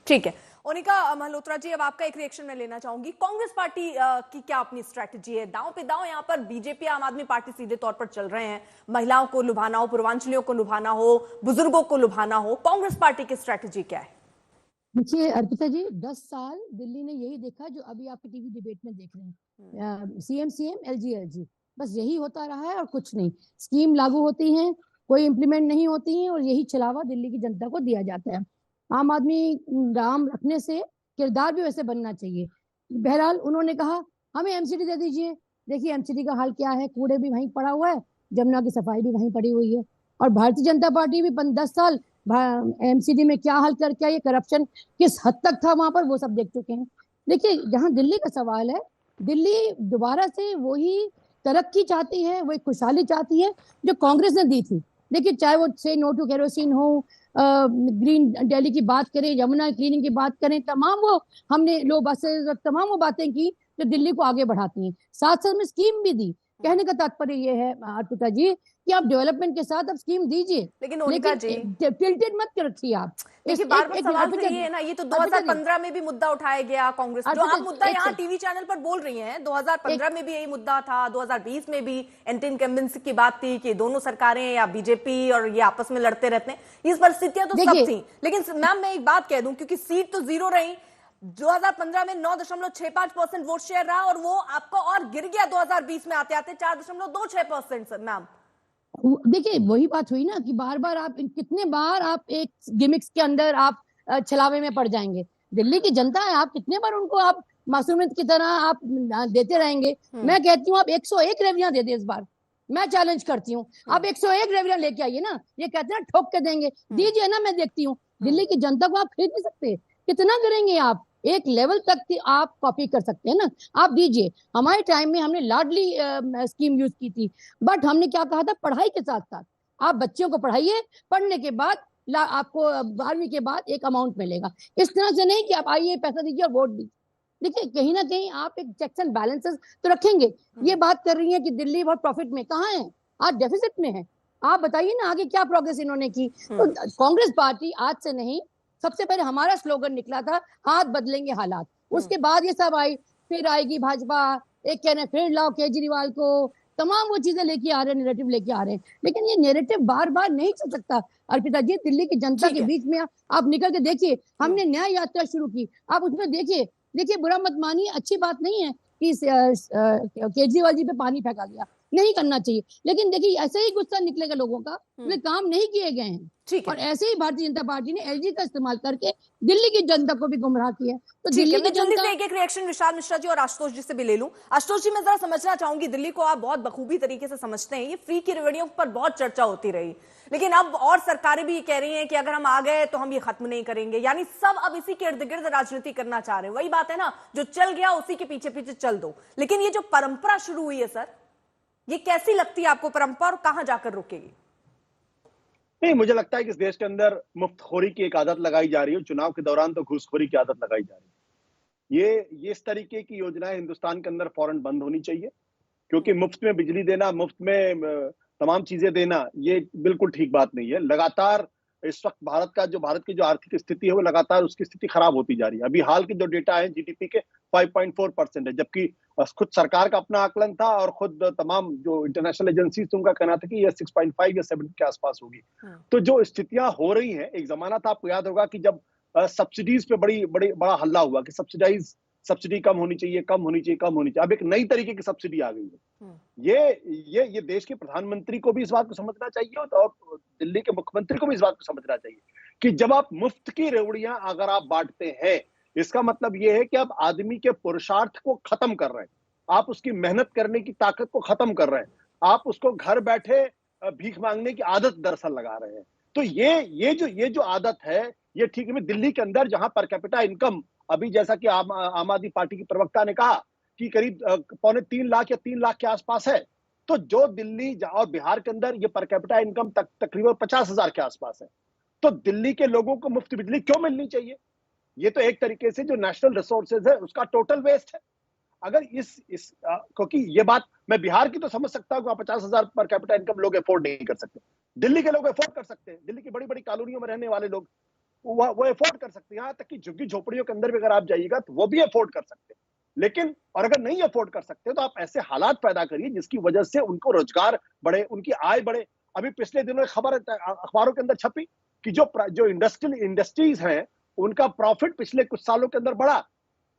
ठीक है, ओनिका मल्होत्रा जी, अब आपका एक रिएक्शन मैं लेना चाहूंगी। कांग्रेस पार्टी की क्या अपनी स्ट्रैटेजी है? दांव पे दांव यहाँ पर बीजेपी आम आदमी पार्टी सीधे तौर पर चल रहे हैं, महिलाओं को लुभाना हो, पूर्वांचलियों को लुभाना हो, बुजुर्गों को लुभाना हो, कांग्रेस पार्टी की स्ट्रैटेजी क्या है? देखिए अर्पिता जी, 10 साल दिल्ली ने यही देखा जो अभी आपके टीवी डिबेट में देख रहे हैं, सीएम एलजी, बस यही होता रहा है और कुछ नहीं। स्कीम लागू होती हैं, कोई इम्प्लीमेंट नहीं होती हैं और यही छलावा दिल्ली की जनता को दिया जाता है। आम आदमी नाम रखने से किरदार भी वैसे बनना चाहिए। बहरहाल उन्होंने कहा हमें एमसीडी दे दीजिए। देखिए एमसीडी का हाल क्या है, कूड़े भी वहीं पड़ा हुआ है, जमुना की सफाई भी वहीं पड़ी हुई है। और भारतीय जनता पार्टी भी 10 साल एमसीडी में क्या हाल कर क्या, ये करप्शन किस हद तक था वहां पर, वो सब देख चुके हैं। देखिए जहां दिल्ली का सवाल है, दिल्ली दोबारा से वही तरक्की चाहती है, वही खुशहाली चाहती है जो कांग्रेस ने दी थी। देखिए चाहे वो से नो टू केरोसिन हो, ग्रीन दिल्ली की बात करें, यमुना क्लीनिंग की बात करें, तमाम वो हमने लो बसेस, तमाम वो बातें की जो दिल्ली को आगे बढ़ाती हैं। साथ साथ में स्कीम भी दी। कहने का तात्पर्य ये है अर्पिता जी कि आप डेवलपमेंट के साथ आप स्कीम दीजिए, लेकिन टिल्टेड मत रखिए आप। देखिए बार बार सवाल तो ये है ना, ये तो 2015 में भी मुद्दा उठाया गया कांग्रेस, जो आप मुद्दा यहाँ टीवी चैनल पर बोल रही हैं, 2015 में भी यही मुद्दा था, 2020 में भी एंटी इनकम्बेंसी की बात थी कि दोनों सरकारें या बीजेपी और ये आपस में लड़ते रहते हैं। इस परिस्थितियां तो सब थी, लेकिन मैम मैं एक बात कह दूं, क्योंकि सीट तो जीरो रही, 2015 में 9.65% वोट शेयर रहा और वो आपका और गिर गया 2020 में आते आते 4.26%। मैम देखिए वही बात हुई ना कि बार बार आप कितने बार आप एक गिमिक्स के अंदर आप छलावे में पड़ जाएंगे। दिल्ली की जनता है, आप कितने बार उनको आप मासूमियत की तरह आप देते रहेंगे। मैं कहती हूँ आप 101 रेवड़ियां दे दे इस बार, मैं चैलेंज करती हूँ। आप 101 रेवड़ियां लेके आइए ना, ये कहते हैं ठोक के देंगे, दीजिए ना, मैं देखती हूँ। दिल्ली की जनता को आप खरीद नहीं सकते, कितना करेंगे आप? एक लेवल तक आप कॉपी कर सकते हैं ना, आप दीजिए। हमारे टाइम में हमने लाडली स्कीम यूज की थी, बट हमने क्या कहा था, पढ़ाई के साथ साथ आप बच्चों को पढ़ाइए, पढ़ने के बाद आपको 12वीं के बाद एक अमाउंट मिलेगा। इस तरह से नहीं कि आप आइए पैसा दीजिए और वोट दीजिए। देखिए कहीं ना कहीं आप एक चेक्स एंड बैलेंसेस तो रखेंगे। ये बात कर रही है कि दिल्ली बहुत प्रॉफिट में, कहाँ है? आज डेफिसिट में है। आप बताइए ना आगे क्या प्रोग्रेस इन्होंने की। तो कांग्रेस पार्टी आज से नहीं, सबसे पहले हमारा स्लोगन निकला था, हाथ बदलेंगे हालात। उसके बाद ये सब आई, फिर आएगी भाजपा, एक कह रहे हैं फिर लाओ केजरीवाल को, तमाम वो चीजें लेके आ रहे हैं, नेरेटिव लेके आ रहे हैं। लेकिन ये नेरेटिव बार बार नहीं चल सकता अर्पिता जी। दिल्ली की जनता के बीच में आप निकल के देखिए, हमने न्याय यात्रा शुरू की, आप उसमें देखिए बुरा मत मानिए, अच्छी बात नहीं है कि केजरीवाल जी पे पानी फेंका गया, नहीं करना चाहिए। लेकिन देखिए ऐसे ही गुस्सा निकलेगा लोगों का, वे काम नहीं किए गए हैं। और ऐसे ही भारतीय जनता पार्टी ने एलजी का इस्तेमाल करके दिल्ली की जनता को भी गुमराह किया। तो दिल्ली की जनता से एक रिएक्शन विशाल मिश्रा जी और आशुतोष जी से भी ले लूं। आशुतोष जी, मैं जरा समझना चाहूंगी, दिल्ली को आप बहुत बखूबी तरीके से समझते हैं, ये फ्री की रेवड़ियों पर बहुत चर्चा होती रही, लेकिन अब और सरकारें भी ये कह रही हैं कि अगर हम आ गए तो हम ये खत्म नहीं करेंगे, यानी सब अब इसी के इर्द गिर्द राजनीति करना चाह रहे हैं। वही बात है ना, जो चल गया उसी के पीछे पीछे चल दो। लेकिन ये जो परंपरा शुरू हुई है सर, ये कैसी लगती है आपको परंपरा और कहां जाकर रुकेगी? नहीं, मुझे लगता है कि इस देश के अंदर मुफ्तखोरी की एक आदत लगाई जा रही है। चुनाव के दौरान तो घूसखोरी की आदत लगाई जा रही है। ये इस तरीके की योजनाएं हिंदुस्तान के अंदर फौरन बंद होनी चाहिए, क्योंकि मुफ्त में बिजली देना, मुफ्त में तमाम चीजें देना, ये बिल्कुल ठीक बात नहीं है। लगातार इस वक्त भारत की जो आर्थिक स्थिति है वो लगातार उसकी स्थिति खराब होती जा रही है। अभी हाल के जो डेटा है जीडीपी के 5.4% है, जबकि खुद सरकार का अपना आकलन था और खुद तमाम जो इंटरनेशनल एजेंसीज उनका कहना था कि ये 6.5 या 7 के आसपास होगी। तो जो स्थितियां हो रही हैं, एक जमाना था, आपको याद होगा कि जब सब्सिडीज पे बड़ा हल्ला हुआ कि सब्सिडी कम होनी चाहिए। अब एक नई तरीके की सब्सिडी आ गई है। ये देश के प्रधानमंत्री को भी इस बात को समझना चाहिए और दिल्ली के मुख्यमंत्री को भी इस बात को समझना चाहिए कि जब आप मुफ्त की रेवड़ियां अगर आप बांटते हैं, इसका मतलब ये है कि आप आदमी के पुरुषार्थ को खत्म कर रहे हैं, आप उसकी मेहनत करने की ताकत को खत्म कर रहे हैं। आप उसको घर बैठे भीख मांगने की आदत दरअसल लगा रहे हैं। तो ये जो आदत है ये ठीक है। दिल्ली के अंदर जहां पर कैपिटा इनकम अभी जैसा कि आम आदमी पार्टी की प्रवक्ता ने कहा कि करीब 2.25 लाख या 3 लाख के आसपास है, तो जो दिल्ली और बिहार के अंदर ये पर कैपिटा इनकम तकरीबन 50,000 के आसपास है, तो दिल्ली के लोगों को मुफ्त बिजली क्यों मिलनी चाहिए? ये तो एक तरीके से जो नेशनल रिसोर्सेज है उसका टोटल वेस्ट है। अगर क्योंकि ये बात मैं बिहार की तो समझ सकता हूँ, 50,000 पर कैपिटा इनकम लोग अफोर्ड नहीं कर सकते। दिल्ली के लोग अफोर्ड कर सकते हैं, दिल्ली की बड़ी बड़ी कॉलोनियों में रहने वाले लोग वो अफोर्ड कर सकते हैं। यहाँ तक कि झुग्गी झोपड़ियों के अंदर भी अगर आप जाइएगा तो वो भी अफोर्ड कर सकते हैं। लेकिन और अगर नहीं अफोर्ड कर सकते तो आप ऐसे हालात पैदा करिए जिसकी वजह से उनको रोजगार बढ़े, उनकी आय बढ़े। अभी पिछले दिनों एक खबर अखबारों के अंदर छपी कि जो इंडस्ट्रीज हैं उनका प्रॉफिट पिछले कुछ सालों के अंदर बढ़ा,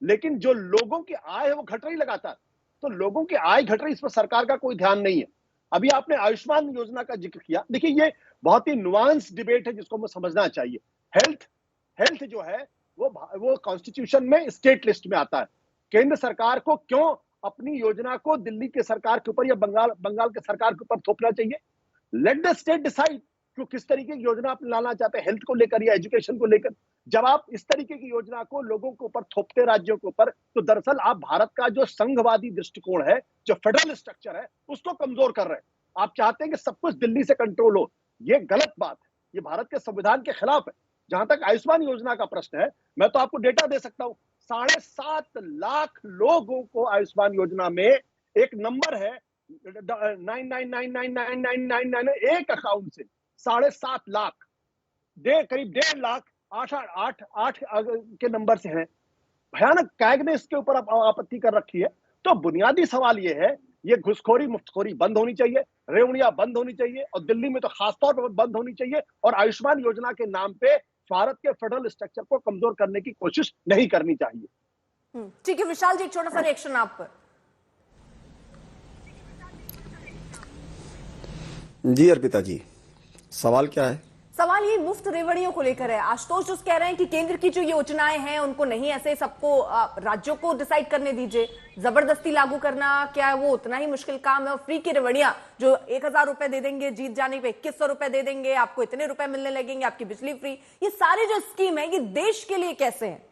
लेकिन जो लोगों की आय है वो घट रही लगातार। तो लोगों की आय घट रही, इस पर सरकार का कोई ध्यान नहीं है। अभी आपने आयुष्मान योजना का जिक्र किया, देखिए ये बहुत ही नुआंस डिबेट है जिसको हमें समझना चाहिए। हेल्थ जो है वो कॉन्स्टिट्यूशन में स्टेट लिस्ट में आता है। केंद्र सरकार को क्यों अपनी योजना को दिल्ली के सरकार के ऊपर या बंगाल के सरकार के ऊपर थोपना चाहिए? लेट द स्टेट डिसाइड कि किस तरीके की योजना आप लाना चाहते हैं हेल्थ को लेकर या एजुकेशन को लेकर। जब आप इस तरीके की योजना को लोगों के ऊपर थोपते राज्यों के ऊपर, तो दरअसल आप भारत का जो संघवादी दृष्टिकोण है, जो फेडरल स्ट्रक्चर है, उसको कमजोर कर रहे हैं। आप चाहते हैं कि सब कुछ दिल्ली से कंट्रोल हो, ये गलत बात है, ये भारत के संविधान के खिलाफ है। जहां तक आयुष्मान योजना का प्रश्न है, मैं तो आपको डेटा दे सकता हूं, 7.5 लाख लोगों को आयुष्मान योजना में एक नंबर है 99999999 एक अकाउंट से 7.5 लाख, करीब 1.5 लाख 8 के नंबर से है। भयानक कैग ने इसके ऊपर आपत्ति कर रखी है। तो बुनियादी सवाल ये है, ये घुसखोरी मुफ्तखोरी बंद होनी चाहिए, रेवड़ियां बंद होनी चाहिए, और दिल्ली में तो खासतौर पर बंद होनी चाहिए। और आयुष्मान योजना के नाम पे भारत के फेडरल स्ट्रक्चर को कमजोर करने की कोशिश नहीं करनी चाहिए। ठीक है विशाल जी, एक छोटा सा रिएक्शन आप पर। जी अर्पिता जी, सवाल क्या है? सवाल ये मुफ्त रेवड़ियों को लेकर है। आशुतोष जो कह रहे हैं कि केंद्र की जो योजनाएं हैं उनको नहीं, ऐसे सबको राज्यों को डिसाइड करने दीजिए। जबरदस्ती लागू करना क्या वो उतना ही मुश्किल काम है? और फ्री की रेवड़ियां जो 1,000 रुपए दे देंगे, जीत जाने पे 2,100 रुपए दे देंगे, आपको इतने रुपए मिलने लगेंगे, आपकी बिजली फ्री, ये सारे जो स्कीम है ये देश के लिए कैसे है?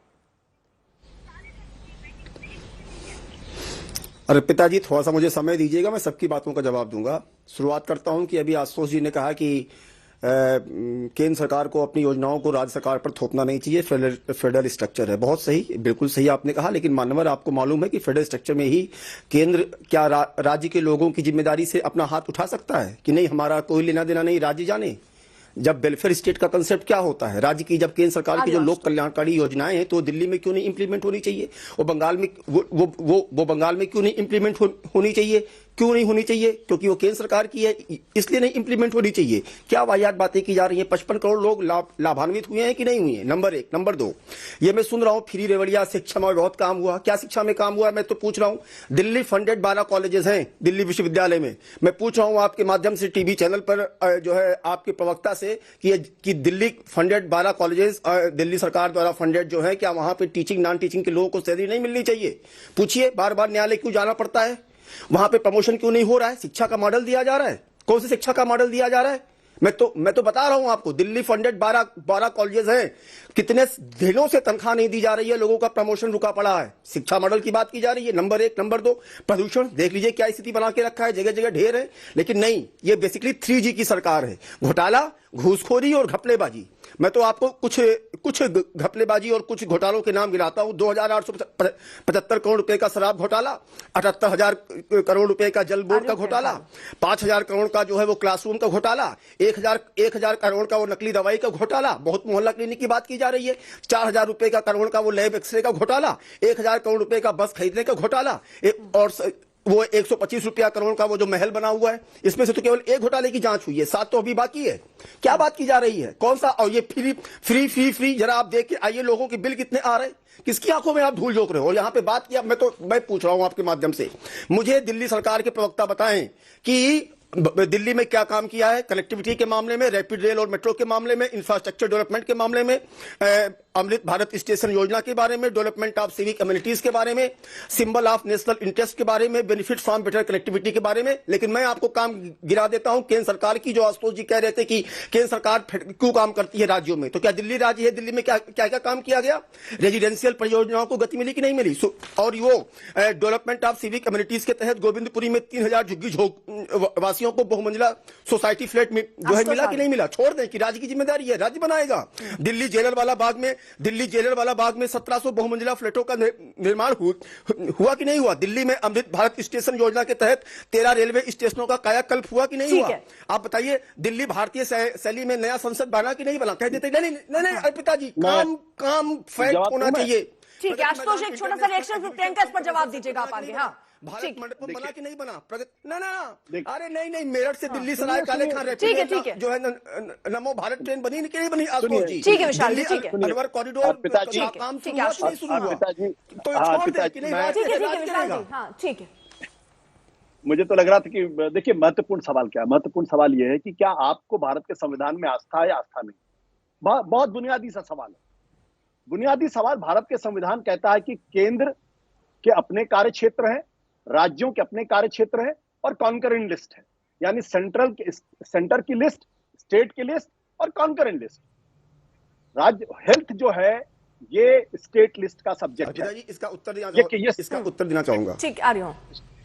अर्पिता जी थोड़ा सा मुझे समय दीजिएगा, मैं सबकी बातों का जवाब दूंगा। शुरुआत करता हूं कि अभी आशुतोष जी ने कहा कि केंद्र सरकार को अपनी योजनाओं को राज्य सरकार पर थोपना नहीं चाहिए, फेडरल स्ट्रक्चर है। बहुत सही, बिल्कुल सही आपने कहा, लेकिन मान्यवर आपको मालूम है कि फेडरल स्ट्रक्चर में ही केंद्र क्या राज्य के लोगों की जिम्मेदारी से अपना हाथ उठा सकता है कि नहीं, हमारा कोई लेना देना नहीं, राज्य जाने। जब वेलफेयर स्टेट का कंसेप्ट क्या होता है, राज्य की जब केंद्र सरकार की जो लोक कल्याणकारी योजनाएं हैं तो दिल्ली में क्यों नहीं इंप्लीमेंट होनी चाहिए? वो बंगाल में वो बंगाल में क्यों नहीं इंप्लीमेंट होनी चाहिए? क्यों नहीं होनी चाहिए? क्योंकि वो केंद्र सरकार की है, इसलिए नहीं इंप्लीमेंट होनी चाहिए। क्या वाहियात बातें की जा रही हैं? 55 करोड़ लोग लाभान्वित हुए हैं कि नहीं हुए हैं? नंबर 1। नंबर 2, ये मैं सुन रहा हूं फ्री रेवड़िया, शिक्षा में बहुत काम हुआ। क्या शिक्षा में काम हुआ? मैं तो पूछ रहा हूं, दिल्ली फंडेड 12 कॉलेजेस हैं दिल्ली विश्वविद्यालय में। मैं पूछ रहा हूं आपके माध्यम से टीवी चैनल पर जो है आपके प्रवक्ता से कि दिल्ली फंडेड 12 कॉलेजेस दिल्ली सरकार द्वारा फंडेड जो है, क्या वहां पे टीचिंग नॉन टीचिंग के लोगों को सैलरी नहीं मिलनी चाहिए? पूछिए, बार बार न्यायालय क्यों जाना पड़ता है? वहां पे प्रमोशन क्यों नहीं हो रहा है? शिक्षा का मॉडल दिया जा रहा है। कौन सी शिक्षा का मॉडल दिया जा रहा है? मैं तो बता रहा हूं आपको, दिल्ली फंडेड 12 कॉलेजेस हैं, कितने दिनों से तनख्वाह नहीं दी जा रही है, लोगों का प्रमोशन रुका पड़ा है। शिक्षा मॉडल की बात की जा रही है, नंबर 1। नंबर 2, प्रदूषण देख लीजिए क्या स्थिति बना के रखा है, जगह जगह ढेर है। लेकिन नहीं, ये बेसिकली 3G की सरकार है, घोटाला, घूसखोरी और घपलेबाजी। मैं तो आपको कुछ घपलेबाजी और कुछ घोटालों के नाम गिनाता हूं। 2,875 करोड़ रुपए का शराब घोटाला, 78,000 करोड़ रुपए का जल बोर्ड का घोटाला, 5,000 करोड़ का जो है वो क्लासरूम का घोटाला, 1,000 करोड़ का वो नकली दवाई का घोटाला, बहुत मोहल्ला क्लिनिक की बात की जा रही है, 4,000 रुपए का करोड़ का वो लैब एक्सरे का घोटाला, 1,000 करोड़ रुपए का बस खरीदने का घोटाला, और वो 125 रुपया करोड़ का वो जो महल बना हुआ है, इसमें से तो केवल एक घोटाले की जांच हुई है, 7 तो अभी बाकी है। क्या बात की जा रही है? कौन सा? और ये फ्री जरा आप देख के आइए, लोगों के बिल कितने आ रहे हैं, किसकी आंखों में आप धूल झोंक रहे हो? और यहां पे बात किया, मैं पूछ रहा हूं आपके माध्यम से, मुझे दिल्ली सरकार के प्रवक्ता बताएं कि दिल्ली में क्या काम किया है कनेक्टिविटी के मामले में, रैपिड रेल और मेट्रो के मामले में, इंफ्रास्ट्रक्चर डेवलपमेंट के मामले में, अमृत भारत स्टेशन योजना के बारे में, डेवलपमेंट ऑफ सिविक कम्युनिटीज के बारे में, सिंबल ऑफ नेशनल इंटरेस्ट के बारे में, बेनिफिट फ्रॉम बेटर कनेक्टिविटी के बारे में। लेकिन मैं आपको काम गिरा देता हूं केंद्र सरकार की, जो आशुतोष जी कह रहे थे कि केंद्र सरकार क्यों काम करती है राज्यों में। तो क्या दिल्ली राज्य है, दिल्ली में क्या क्या क्या काम किया गया? रेजिडेंशियल परियोजनाओं को गति मिली कि नहीं मिली? और वो डेवलपमेंट ऑफ सिविक कम्युनिटीज के तहत गोविंदपुरी में 3000 झुग्गी वासियों को बहुमंजिला सोसाइटी फ्लैट में जो है मिला कि नहीं मिला? छोड़ दें कि राज्य की जिम्मेदारी है, राज्य बनाएगा। दिल्ली जेलरवाला बाग में 1700 बहुमंजिला फ्लैटों का निर्माण हुआ कि नहीं हुआ? दिल्ली में अमृत भारत स्टेशन योजना के तहत 13 रेलवे स्टेशनों का कायाकल्प हुआ कि नहीं हुआ? आप बताइए, दिल्ली भारतीय शैली में नया संसद बना कि नहीं बना? कह देते नहीं अर्पिता जी, काम फैक्ट होना चाहिए। ठीक है आशुतोष, एक छोटा सा रिएक्शन फिर प्रियंका इस पर जवाब दीजिएगा आप आगे। हाँ भारत मंडपम बना कि नहीं बना? ना अरे नहीं, मेरठ से दिल्ली सराय काले खान ठीक है जो है नमो भारत ट्रेन बनी कि नहीं बनी? आशुतोष जी ठीक है विशाल जी, ठीक है अनवर कॉरिडोर काम शुरू हुआ तो छोड़ दे कि नहीं? विशाल जी हाँ ठीक है। मुझे तो लग रहा था कि देखिए महत्वपूर्ण सवाल क्या है। महत्वपूर्ण सवाल यह है कि क्या आपको भारत के संविधान में आस्था है या आस्था नहीं? बहुत बुनियादी सा सवाल है। बुनियादी सवाल, भारत के संविधान कहता है कि केंद्र के अपने कार्य क्षेत्र है, राज्यों के अपने कार्य क्षेत्र है और कॉन्करेंट लिस्ट है, यानी सेंटर की लिस्ट, स्टेट की लिस्ट और कॉन्करेंट लिस्ट। राज्य हेल्थ जो है ये स्टेट लिस्ट का सब्जेक्ट है। इसका उत्तर देना चाहूंगा। ठीक आ रही हूँ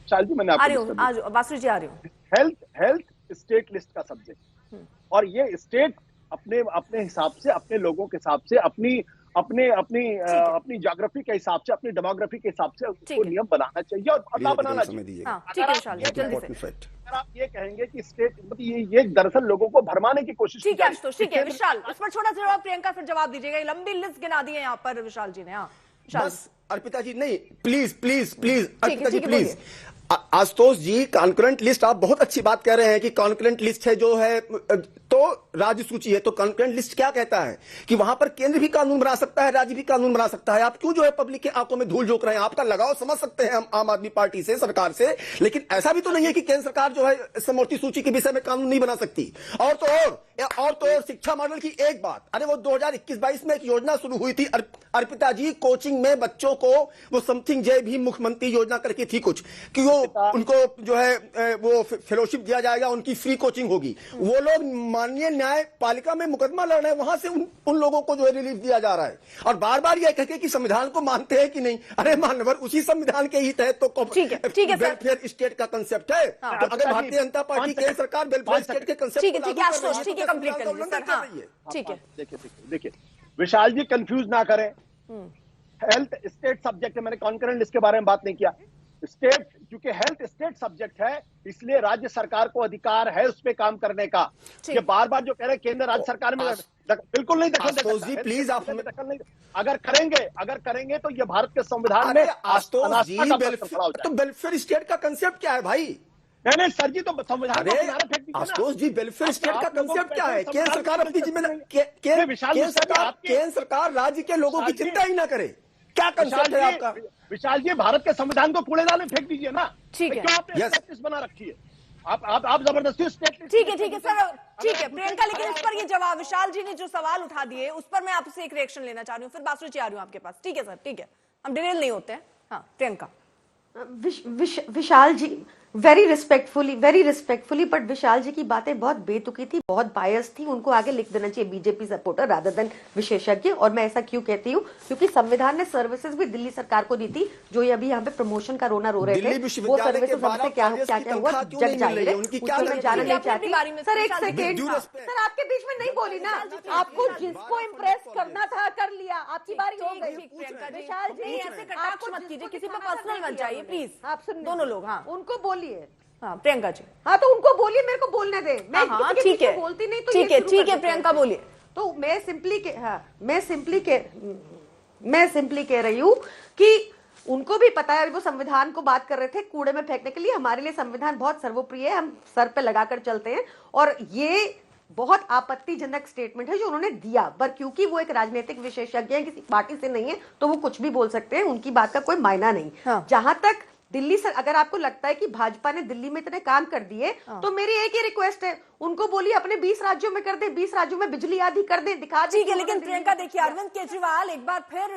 शायद जी, मैंने आपको बासुरी जी आ रही हूँ। हेल्थ स्टेट लिस्ट का सब्जेक्ट, और ये स्टेट अपने हिसाब से, अपने लोगों के हिसाब से, अपनी ज्योग्राफी के हिसाब से, अपनी डेमोग्राफी के हिसाब से उसको नियम बनाना चाहिए और पता बनाना चाहिए। अगर आप ये कहेंगे कि स्टेट मतलब ये दरअसल लोगों को भरमाने की कोशिश ठीक है ठीक है विशाल, इस पर छोटा सा जवाब प्रियंका फिर जवाब दीजिएगा। लंबी लिस्ट गिना दी है यहाँ पर विशाल जी ने। हाँ बस अर्पिता जी नहीं, please Arpita ji please. Ashutosh ji, concurrent list, आप बहुत अच्छी बात कह रहे हैं कि कॉन्करेंट लिस्ट है जो है तो राज्य सूची है। तो कॉन्करेंट लिस्ट क्या कहता है कि वहां पर केंद्र भी कानून बना सकता है, राज्य भी कानून बना सकता है। आप क्यों जो है पब्लिक के आंखों में धूल झोंक रहे हैं? आपका लगाव समझ सकते हैं हम आम आदमी पार्टी से, सरकार से, लेकिन ऐसा भी तो नहीं है कि केंद्र सरकार जो है समवर्ती सूची के विषय में कानून नहीं बना सकती। और तो शिक्षा मॉडल की एक बात, अरे वो 2021-22 में एक योजना शुरू हुई थी अर्पिता जी, कोचिंग में बच्चों को वो समथिंग जय भीम मुख्यमंत्री योजना करके थी कुछ, कि वो उनको जो है वो फेलोशिप दिया जाएगा, उनकी फ्री कोचिंग होगी। वो लोग माननीय न्यायपालिका में मुकदमा लड़ रहे हैं, वहां से उन लोगों को जो है रिलीफ दिया जा रहा है। और बार बार यह कहते कि संविधान को मानते हैं कि नहीं। अरे मानवर, उसी संविधान के ही तहत तो वेलफेयर स्टेट का कंसेप्ट है। तो अगर भारतीय जनता पार्टी केंद्र सरकार वेलफेयर स्टेट के कंसेप्ट देखिए विशाल जी कंफ्यूज ना करें। हेल्थ स्टेट सब्जेक्ट है, मैंने कॉन्करेंट लिस्ट के बारे में बात नहीं किया। स्टेट, क्योंकि हेल्थ स्टेट सब्जेक्ट है इसलिए राज्य सरकार को अधिकार है उस पर काम करने का। ये बार बार जो कह रहे हैं केंद्र राज्य सरकार में बिल्कुल नहीं दखल दे सकता। प्लीज आप दखल नहीं, अगर करेंगे तो ये भारत के संविधान में तो वेलफेयर स्टेट का कंसेप्ट क्या है भाई? नहीं सर जी, तो संविधान आशुतोष जी, वेलफेयर स्टेट का कंसेप्ट क्या है? केंद्र सरकार अपनी जिम्मेदारी, केंद्र सरकार राज्य के लोगों की चिंता ही ना करे, क्या कंसेप्ट है आपका? विशाल जी, भारत के संविधान को कूड़ेदान में फेंक दीजिए ना। ठीक है, आपने स्टेट बना रखी है, आप जबरदस्ती स्टेट। ठीक है सर, ठीक है प्रियंका, लेकिन इस पर ये जवाब विशाल जी ने जो सवाल उठा दिए उस पर मैं आपसे एक रिएक्शन लेना चाह रही हूँ, फिर बासुरी जी आ रही हूँ आपके पास। ठीक है सर, ठीक है, हम डिटेल नहीं होते हैं। हाँ प्रियंका। विशाल जी वेरी रिस्पेक्टफुली बट विशाल जी की बातें बहुत बेतुकी थी, बहुत बायस थी। उनको आगे लिख देना चाहिए बीजेपी सपोर्टर रादर देन विशेषज्ञ। और मैं ऐसा क्यों कहती हूँ, क्योंकि संविधान ने सर्विसेज भी दिल्ली सरकार को दी थी, जो ये अभी यहाँ पे प्रमोशन का रोना रो रहे थे। वो सर्विसेज हमसे क्या हुआ जग जाएंगे, मैं जानना नहीं चाहती। सर एक सेकेंड, सर आपके बीच में नहीं बोली ना, आपको जिसको इम्प्रेस करना था कर लिया, आपकी बारी हो गई। विशाल जी ऐसे कटाक्ष मत कीजिए, किसी पर पर्सनल मत जाइए प्लीज। आप सुन दोनों लोग। हाँ उनको बोलिए। हाँ प्रियंका जी। हाँ तो उनको बोलिए, मेरे को बोलने दे। मैं ठीक है, बोलती नहीं तो ठीक है प्रियंका बोलिए। तो मैं सिंपली कह रही हूँ कि उनको भी पता है, वो संविधान को बात कर रहे थे कूड़े में फेंकने के लिए। हमारे लिए संविधान बहुत सर्वोप्रिय है, हम सर पे लगाकर चलते हैं। और ये बहुत आपत्तिजनक स्टेटमेंट है जो उन्होंने दिया, पर क्योंकि वो एक राजनीतिक विशेषज्ञ है, किसी पार्टी से नहीं है, तो वो कुछ भी बोल सकते हैं, उनकी बात का कोई मायना नहीं। जहां तक दिल्ली सर, अगर आपको लगता है कि भाजपा ने दिल्ली में इतने काम कर दिए तो मेरी एक ही रिक्वेस्ट है, उनको बोलिए अपने 20 राज्यों में कर दे, 20 राज्यों में बिजली आदि कर दे, दिखा दे। ठीक है, लेकिन प्रियंका देखिए, अरविंद केजरीवाल एक बार फिर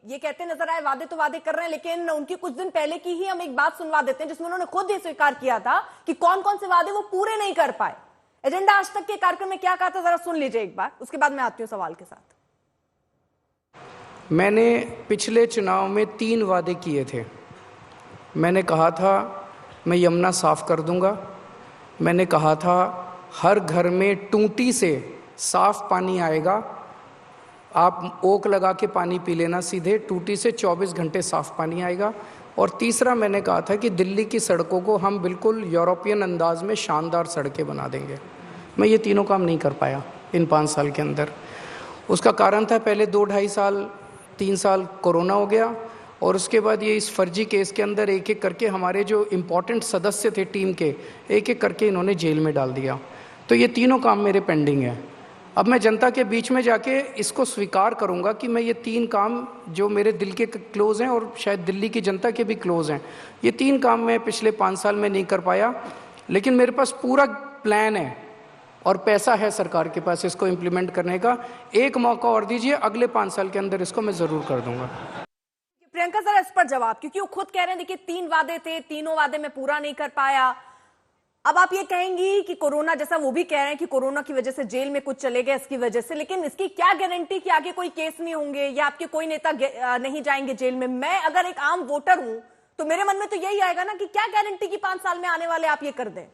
ये कहते नजर आए वादे तो वादे कर रहे हैं, लेकिन उनकी कुछ दिन पहले की ही हम एक बात सुनवा देते हैं जिसमें उन्होंने खुद ये स्वीकार किया था कि कौन कौन से वादे वो पूरे नहीं कर पाए। एजेंडा आज तक के कार्यक्रम में क्या कहा था, जरा सुन लीजिए एक बार, उसके बाद मैं आती हूँ सवाल के साथ। मैंने पिछले चुनाव में 3 वादे किए थे। मैंने कहा था मैं यमुना साफ कर दूंगा, मैंने कहा था हर घर में टूटी से साफ पानी आएगा, आप ओक लगा के पानी पी लेना सीधे, टूटी से 24 घंटे साफ पानी आएगा, और तीसरा मैंने कहा था कि दिल्ली की सड़कों को हम बिल्कुल यूरोपियन अंदाज में शानदार सड़कें बना देंगे। मैं ये तीनों काम नहीं कर पाया इन 5 साल के अंदर। उसका कारण था पहले 2-2.5 साल 3 साल कोरोना हो गया, और उसके बाद ये इस फर्जी केस के अंदर एक एक करके हमारे जो इम्पोर्टेंट सदस्य थे टीम के, एक एक करके इन्होंने जेल में डाल दिया। तो ये तीनों काम मेरे पेंडिंग है। अब मैं जनता के बीच में जाके इसको स्वीकार करूंगा कि मैं ये 3 काम जो मेरे दिल के क्लोज हैं और शायद दिल्ली की जनता के भी क्लोज हैं, ये 3 काम मैं पिछले 5 साल में नहीं कर पाया, लेकिन मेरे पास पूरा प्लान है और पैसा है सरकार के पास इसको इम्प्लीमेंट करने का। एक मौका और दीजिए, अगले 5 साल के अंदर इसको मैं जरूर कर दूंगा। प्रियंका जरा इस पर जवाब, क्योंकि वो खुद कह रहे हैं देखिए 3 वादे थे, तीनों वादे में पूरा नहीं कर पाया। अब आप ये कहेंगी कि कोरोना, जैसा वो भी कह रहे हैं कि कोरोना की वजह से जेल में कुछ चले गए इसकी वजह से, लेकिन इसकी क्या गारंटी कि आगे कोई केस नहीं होंगे या आपके कोई नेता नहीं जाएंगे जेल में? मैं अगर एक आम वोटर हूं तो मेरे मन में तो यही आएगा ना कि क्या गारंटी कि 5 साल में आने वाले आप ये कर दें।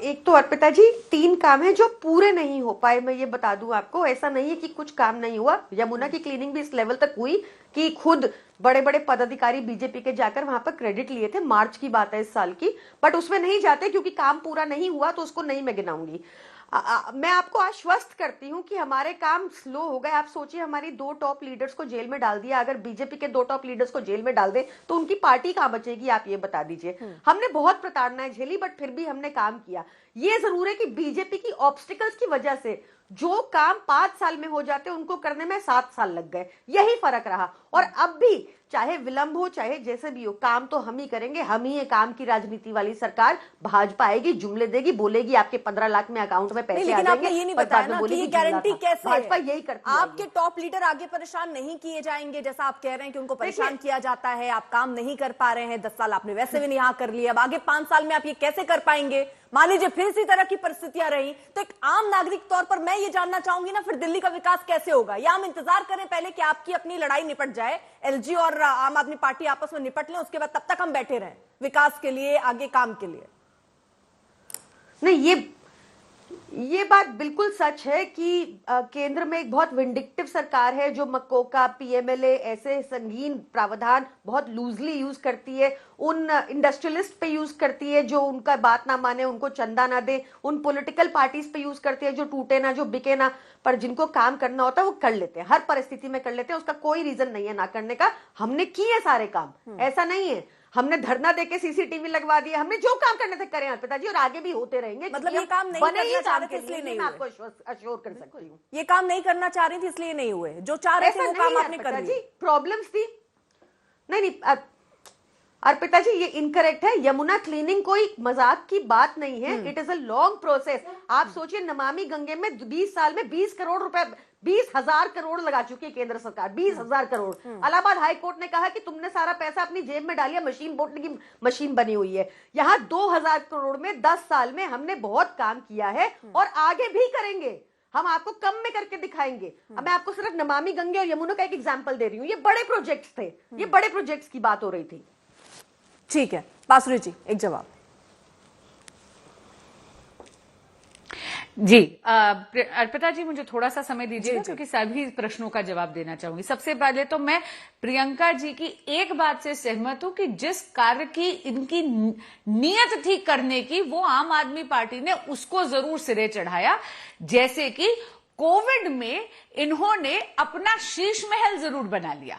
एक तो अर्पिता जी 3 काम है जो पूरे नहीं हो पाए, मैं ये बता दूं आपको। ऐसा नहीं है कि कुछ काम नहीं हुआ, यमुना की क्लीनिंग भी इस लेवल तक हुई कि खुद बड़े बड़े पदाधिकारी बीजेपी के जाकर वहां पर क्रेडिट लिए थे। मार्च की बात है इस साल की, बट उसमें नहीं जाते क्योंकि काम पूरा नहीं हुआ, तो उसको नहीं मैं गिनाऊंगी। मैं आपको आश्वस्त करती हूं कि हमारे काम स्लो हो गए। आप सोचिए, हमारी 2 टॉप लीडर्स को जेल में डाल दिया, अगर बीजेपी के 2 टॉप लीडर्स को जेल में डाल दें तो उनकी पार्टी कहां बचेगी, आप ये बता दीजिए। हमने बहुत प्रताड़नाएं झेली, बट फिर भी हमने काम किया। ये जरूर है कि बीजेपी की ऑब्स्टिकल्स की वजह से जो काम 5 साल में हो जाते उनको करने में 7 साल लग गए, यही फर्क रहा। और अब भी चाहे विलंब हो चाहे जैसे भी हो, काम तो हम ही करेंगे। हम ही है काम की राजनीति वाली सरकार। भाजपा आएगी, जुमले देगी, बोलेगी आपके 15 लाख में अकाउंट में पैसे आ जाएंगे, आपने ये नहीं बताया ना कि ये गारंटी कैसे है? भाजपा यही करती है। आपके टॉप लीडर आगे परेशान नहीं किए जाएंगे, जैसा आप कह रहे हैं कि उनको परेशान किया जाता है, आप काम नहीं कर पा रहे हैं। 10 साल आपने वैसे भी नहीं यहाँ कर लिया, अब आगे 5 साल में आप ये कैसे कर पाएंगे? मान लीजिए फिर इसी तरह की परिस्थितियां रही तो एक आम नागरिक तौर पर मैं ये जानना चाहूंगी ना, फिर दिल्ली का विकास कैसे होगा? या हम इंतजार करें पहले कि आपकी अपनी लड़ाई निपट जाए, एलजी और आम आदमी पार्टी आपस में निपट लें, उसके बाद तब तक हम बैठे रहें विकास के लिए, आगे काम के लिए? नहीं, ये बात बिल्कुल सच है कि केंद्र में एक बहुत विंडिक्टिव सरकार है जो मकोका, पीएमएलए ऐसे संगीन प्रावधान बहुत लूजली यूज करती है, उन इंडस्ट्रियलिस्ट पे यूज करती है जो उनका बात ना माने, उनको चंदा ना दे, उन पॉलिटिकल पार्टीज पे यूज करती है जो टूटे ना, जो बिके ना, पर जिनको काम करना होता है वो कर लेते हैं, हर परिस्थिति में कर लेते हैं, उसका कोई रीजन नहीं है ना करने का। हमने किए सारे काम, ऐसा नहीं है हमने धरना देके सीसीटीवी लगवा दिया, हमने जो काम करने थे करें अर्पिता जी, और आगे भी होते रहेंगे। मतलब ये काम नहीं करना चाह रहे थे इसलिए नहीं, मैं आपको अश्योर कर सकती हूँ। ये काम नहीं करना चाह रही थी इसलिए नहीं हुए, जो चाह रहे थे वो काम आपने कर दिया। प्रॉब्लम्स थी। नहीं अर्पिता जी, ये इनकरेक्ट है। यमुना क्लीनिंग कोई मजाक की बात नहीं है, it is a long process. आप सोचिए, नमामि गंगे में 20 साल में 20 करोड़ रुपए, 20,000 करोड़ लगा चुकी है केंद्र सरकार, 20,000 करोड़। इलाहाबाद हाई कोर्ट ने कहा कि तुमने सारा पैसा अपनी जेब में डालिया, मशीन बोटने की मशीन बनी हुई है। यहाँ 2,000 करोड़ में 10 साल में हमने बहुत काम किया है और आगे भी करेंगे। हम आपको कम में करके दिखाएंगे। अब मैं आपको सिर्फ नमामि गंगे और यमुना का एक एग्जाम्पल दे रही हूँ। ये बड़े प्रोजेक्ट्स थे, ये बड़े प्रोजेक्ट्स की बात हो रही थी। ठीक है, बासुरी जी एक जवाब। जी अर्पिता जी, मुझे थोड़ा सा समय दीजिएगा क्योंकि सभी प्रश्नों का जवाब देना चाहूंगी। सबसे पहले तो मैं प्रियंका जी की एक बात से सहमत हूं कि जिस कार्य की इनकी नीयत थी करने की, वो आम आदमी पार्टी ने उसको जरूर सिरे चढ़ाया। जैसे कि कोविड में इन्होंने अपना शीश महल जरूर बना लिया,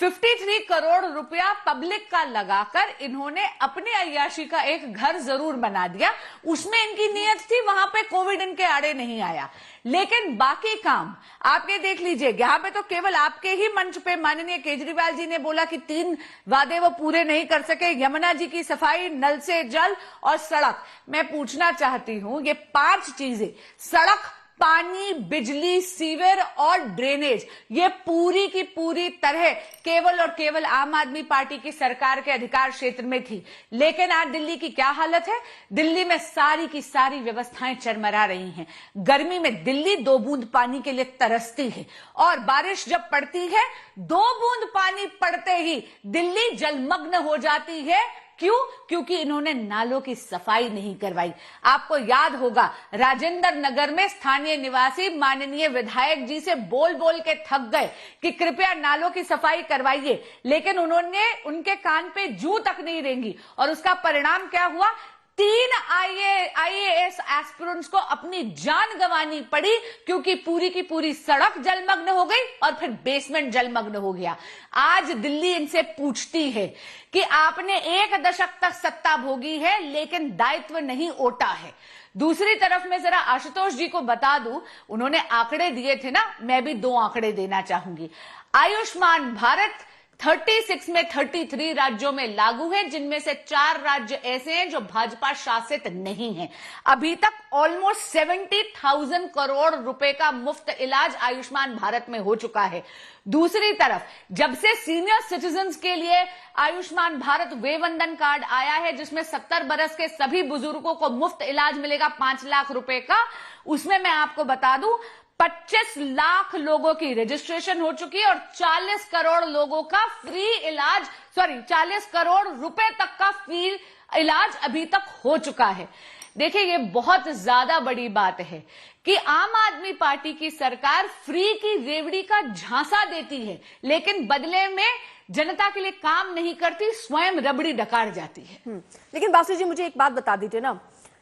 53 करोड़ रुपया पब्लिक का लगाकर इन्होंने अपने अय्याशी का एक घर जरूर बना दिया। उसमें इनकी नीयत थी, वहां पे कोविड इनके आड़े नहीं आया। लेकिन बाकी काम आपने देख लीजिए, यहां पे तो केवल आपके ही मंच पे माननीय केजरीवाल जी ने बोला कि 3 वादे वो पूरे नहीं कर सके। यमुना जी की सफाई, नल से जल और सड़क। मैं पूछना चाहती हूं, ये 5 चीजें, सड़क, पानी, बिजली, सीवर और ड्रेनेज, ये पूरी की पूरी तरह केवल और केवल आम आदमी पार्टी की सरकार के अधिकार क्षेत्र में थी। लेकिन आज दिल्ली की क्या हालत है? दिल्ली में सारी की सारी व्यवस्थाएं चरमरा रही हैं। गर्मी में दिल्ली 2 बूंद पानी के लिए तरसती है और बारिश जब पड़ती है 2 बूंद पानी पड़ते ही दिल्ली जलमग्न हो जाती है। क्यों? क्योंकि इन्होंने नालों की सफाई नहीं करवाई। आपको याद होगा, राजेंद्र नगर में स्थानीय निवासी माननीय विधायक जी से बोल बोल के थक गए कि कृपया नालों की सफाई करवाइए, लेकिन उन्होंने उनके कान पे जूं तक नहीं रेंगी और उसका परिणाम क्या हुआ? 3 IAS एस्पिरेंट्स को अपनी जान गंवानी पड़ी क्योंकि पूरी की पूरी सड़क जलमग्न हो गई और फिर बेसमेंट जलमग्न हो गया। आज दिल्ली इनसे पूछती है कि आपने 1 दशक तक सत्ता भोगी है लेकिन दायित्व नहीं ओटा है। दूसरी तरफ में जरा आशुतोष जी को बता दूं, उन्होंने आंकड़े दिए थे ना, मैं भी 2 आंकड़े देना चाहूंगी। आयुष्मान भारत 36 में 33 राज्यों में लागू है, जिनमें से 4 राज्य ऐसे हैं जो भाजपा शासित नहीं हैं। अभी तक ऑलमोस्ट 70,000 करोड़ रुपए का मुफ्त इलाज आयुष्मान भारत में हो चुका है। दूसरी तरफ जब से सीनियर सिटीजन्स के लिए आयुष्मान भारत वे वंदन कार्ड आया है, जिसमें 70 बरस के सभी बुजुर्गों को मुफ्त इलाज मिलेगा 5 लाख रुपए का, उसमें मैं आपको बता दूं 25 लाख लोगों की रजिस्ट्रेशन हो चुकी है और 40 करोड़ लोगों का फ्री इलाज, 40 करोड़ रुपए तक का फ्री इलाज अभी तक हो चुका है। देखिए, ये बहुत ज्यादा बड़ी बात है कि आम आदमी पार्टी की सरकार फ्री की रेवड़ी का झांसा देती है, लेकिन बदले में जनता के लिए काम नहीं करती, स्वयं रबड़ी डकार जाती है। लेकिन बासु जी, मुझे एक बात बता दीजिए ना,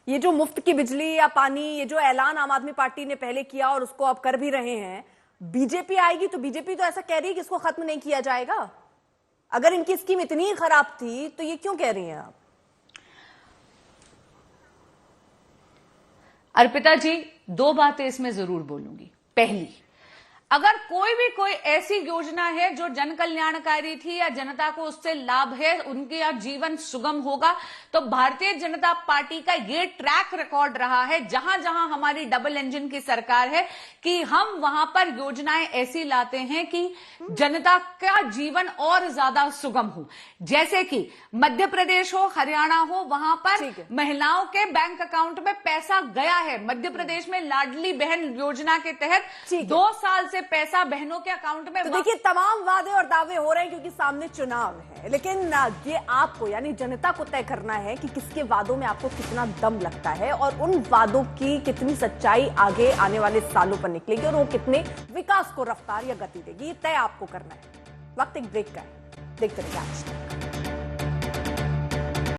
ये जो मुफ्त की बिजली या पानी, ये जो ऐलान आम आदमी पार्टी ने पहले किया और उसको अब कर भी रहे हैं, बीजेपी आएगी तो बीजेपी तो ऐसा कह रही है कि इसको खत्म नहीं किया जाएगा। अगर इनकी स्कीम इतनी खराब थी तो ये क्यों कह रही हैं आप? अर्पिता जी, 2 बातें इसमें जरूर बोलूंगी। पहली, अगर कोई ऐसी योजना है जो जन कल्याणकारी थी या जनता को उससे लाभ है, उनका जीवन सुगम होगा, तो भारतीय जनता पार्टी का ये ट्रैक रिकॉर्ड रहा है, जहां जहां हमारी डबल इंजन की सरकार है, कि हम वहां पर योजनाएं ऐसी लाते हैं कि जनता का जीवन और ज्यादा सुगम हो। जैसे कि मध्य प्रदेश हो, हरियाणा हो, वहां पर महिलाओं के बैंक अकाउंट में पैसा गया है। मध्य प्रदेश में लाडली बहन योजना के तहत 2 साल से पैसा बहनों के अकाउंट में। तो देखिए, तमाम वादे और दावे हो रहे हैं क्योंकि सामने चुनाव है, लेकिन ये आपको यानी जनता को तय करना है कि किसके वादों में आपको कितना दम लगता है और उन वादों की कितनी सच्चाई आगे आने वाले सालों पर निकलेगी और वो कितने विकास को रफ्तार या गति देगी, ये तय आपको करना है। वक्त एक ब्रेक का है, देखते रहिए आज तक।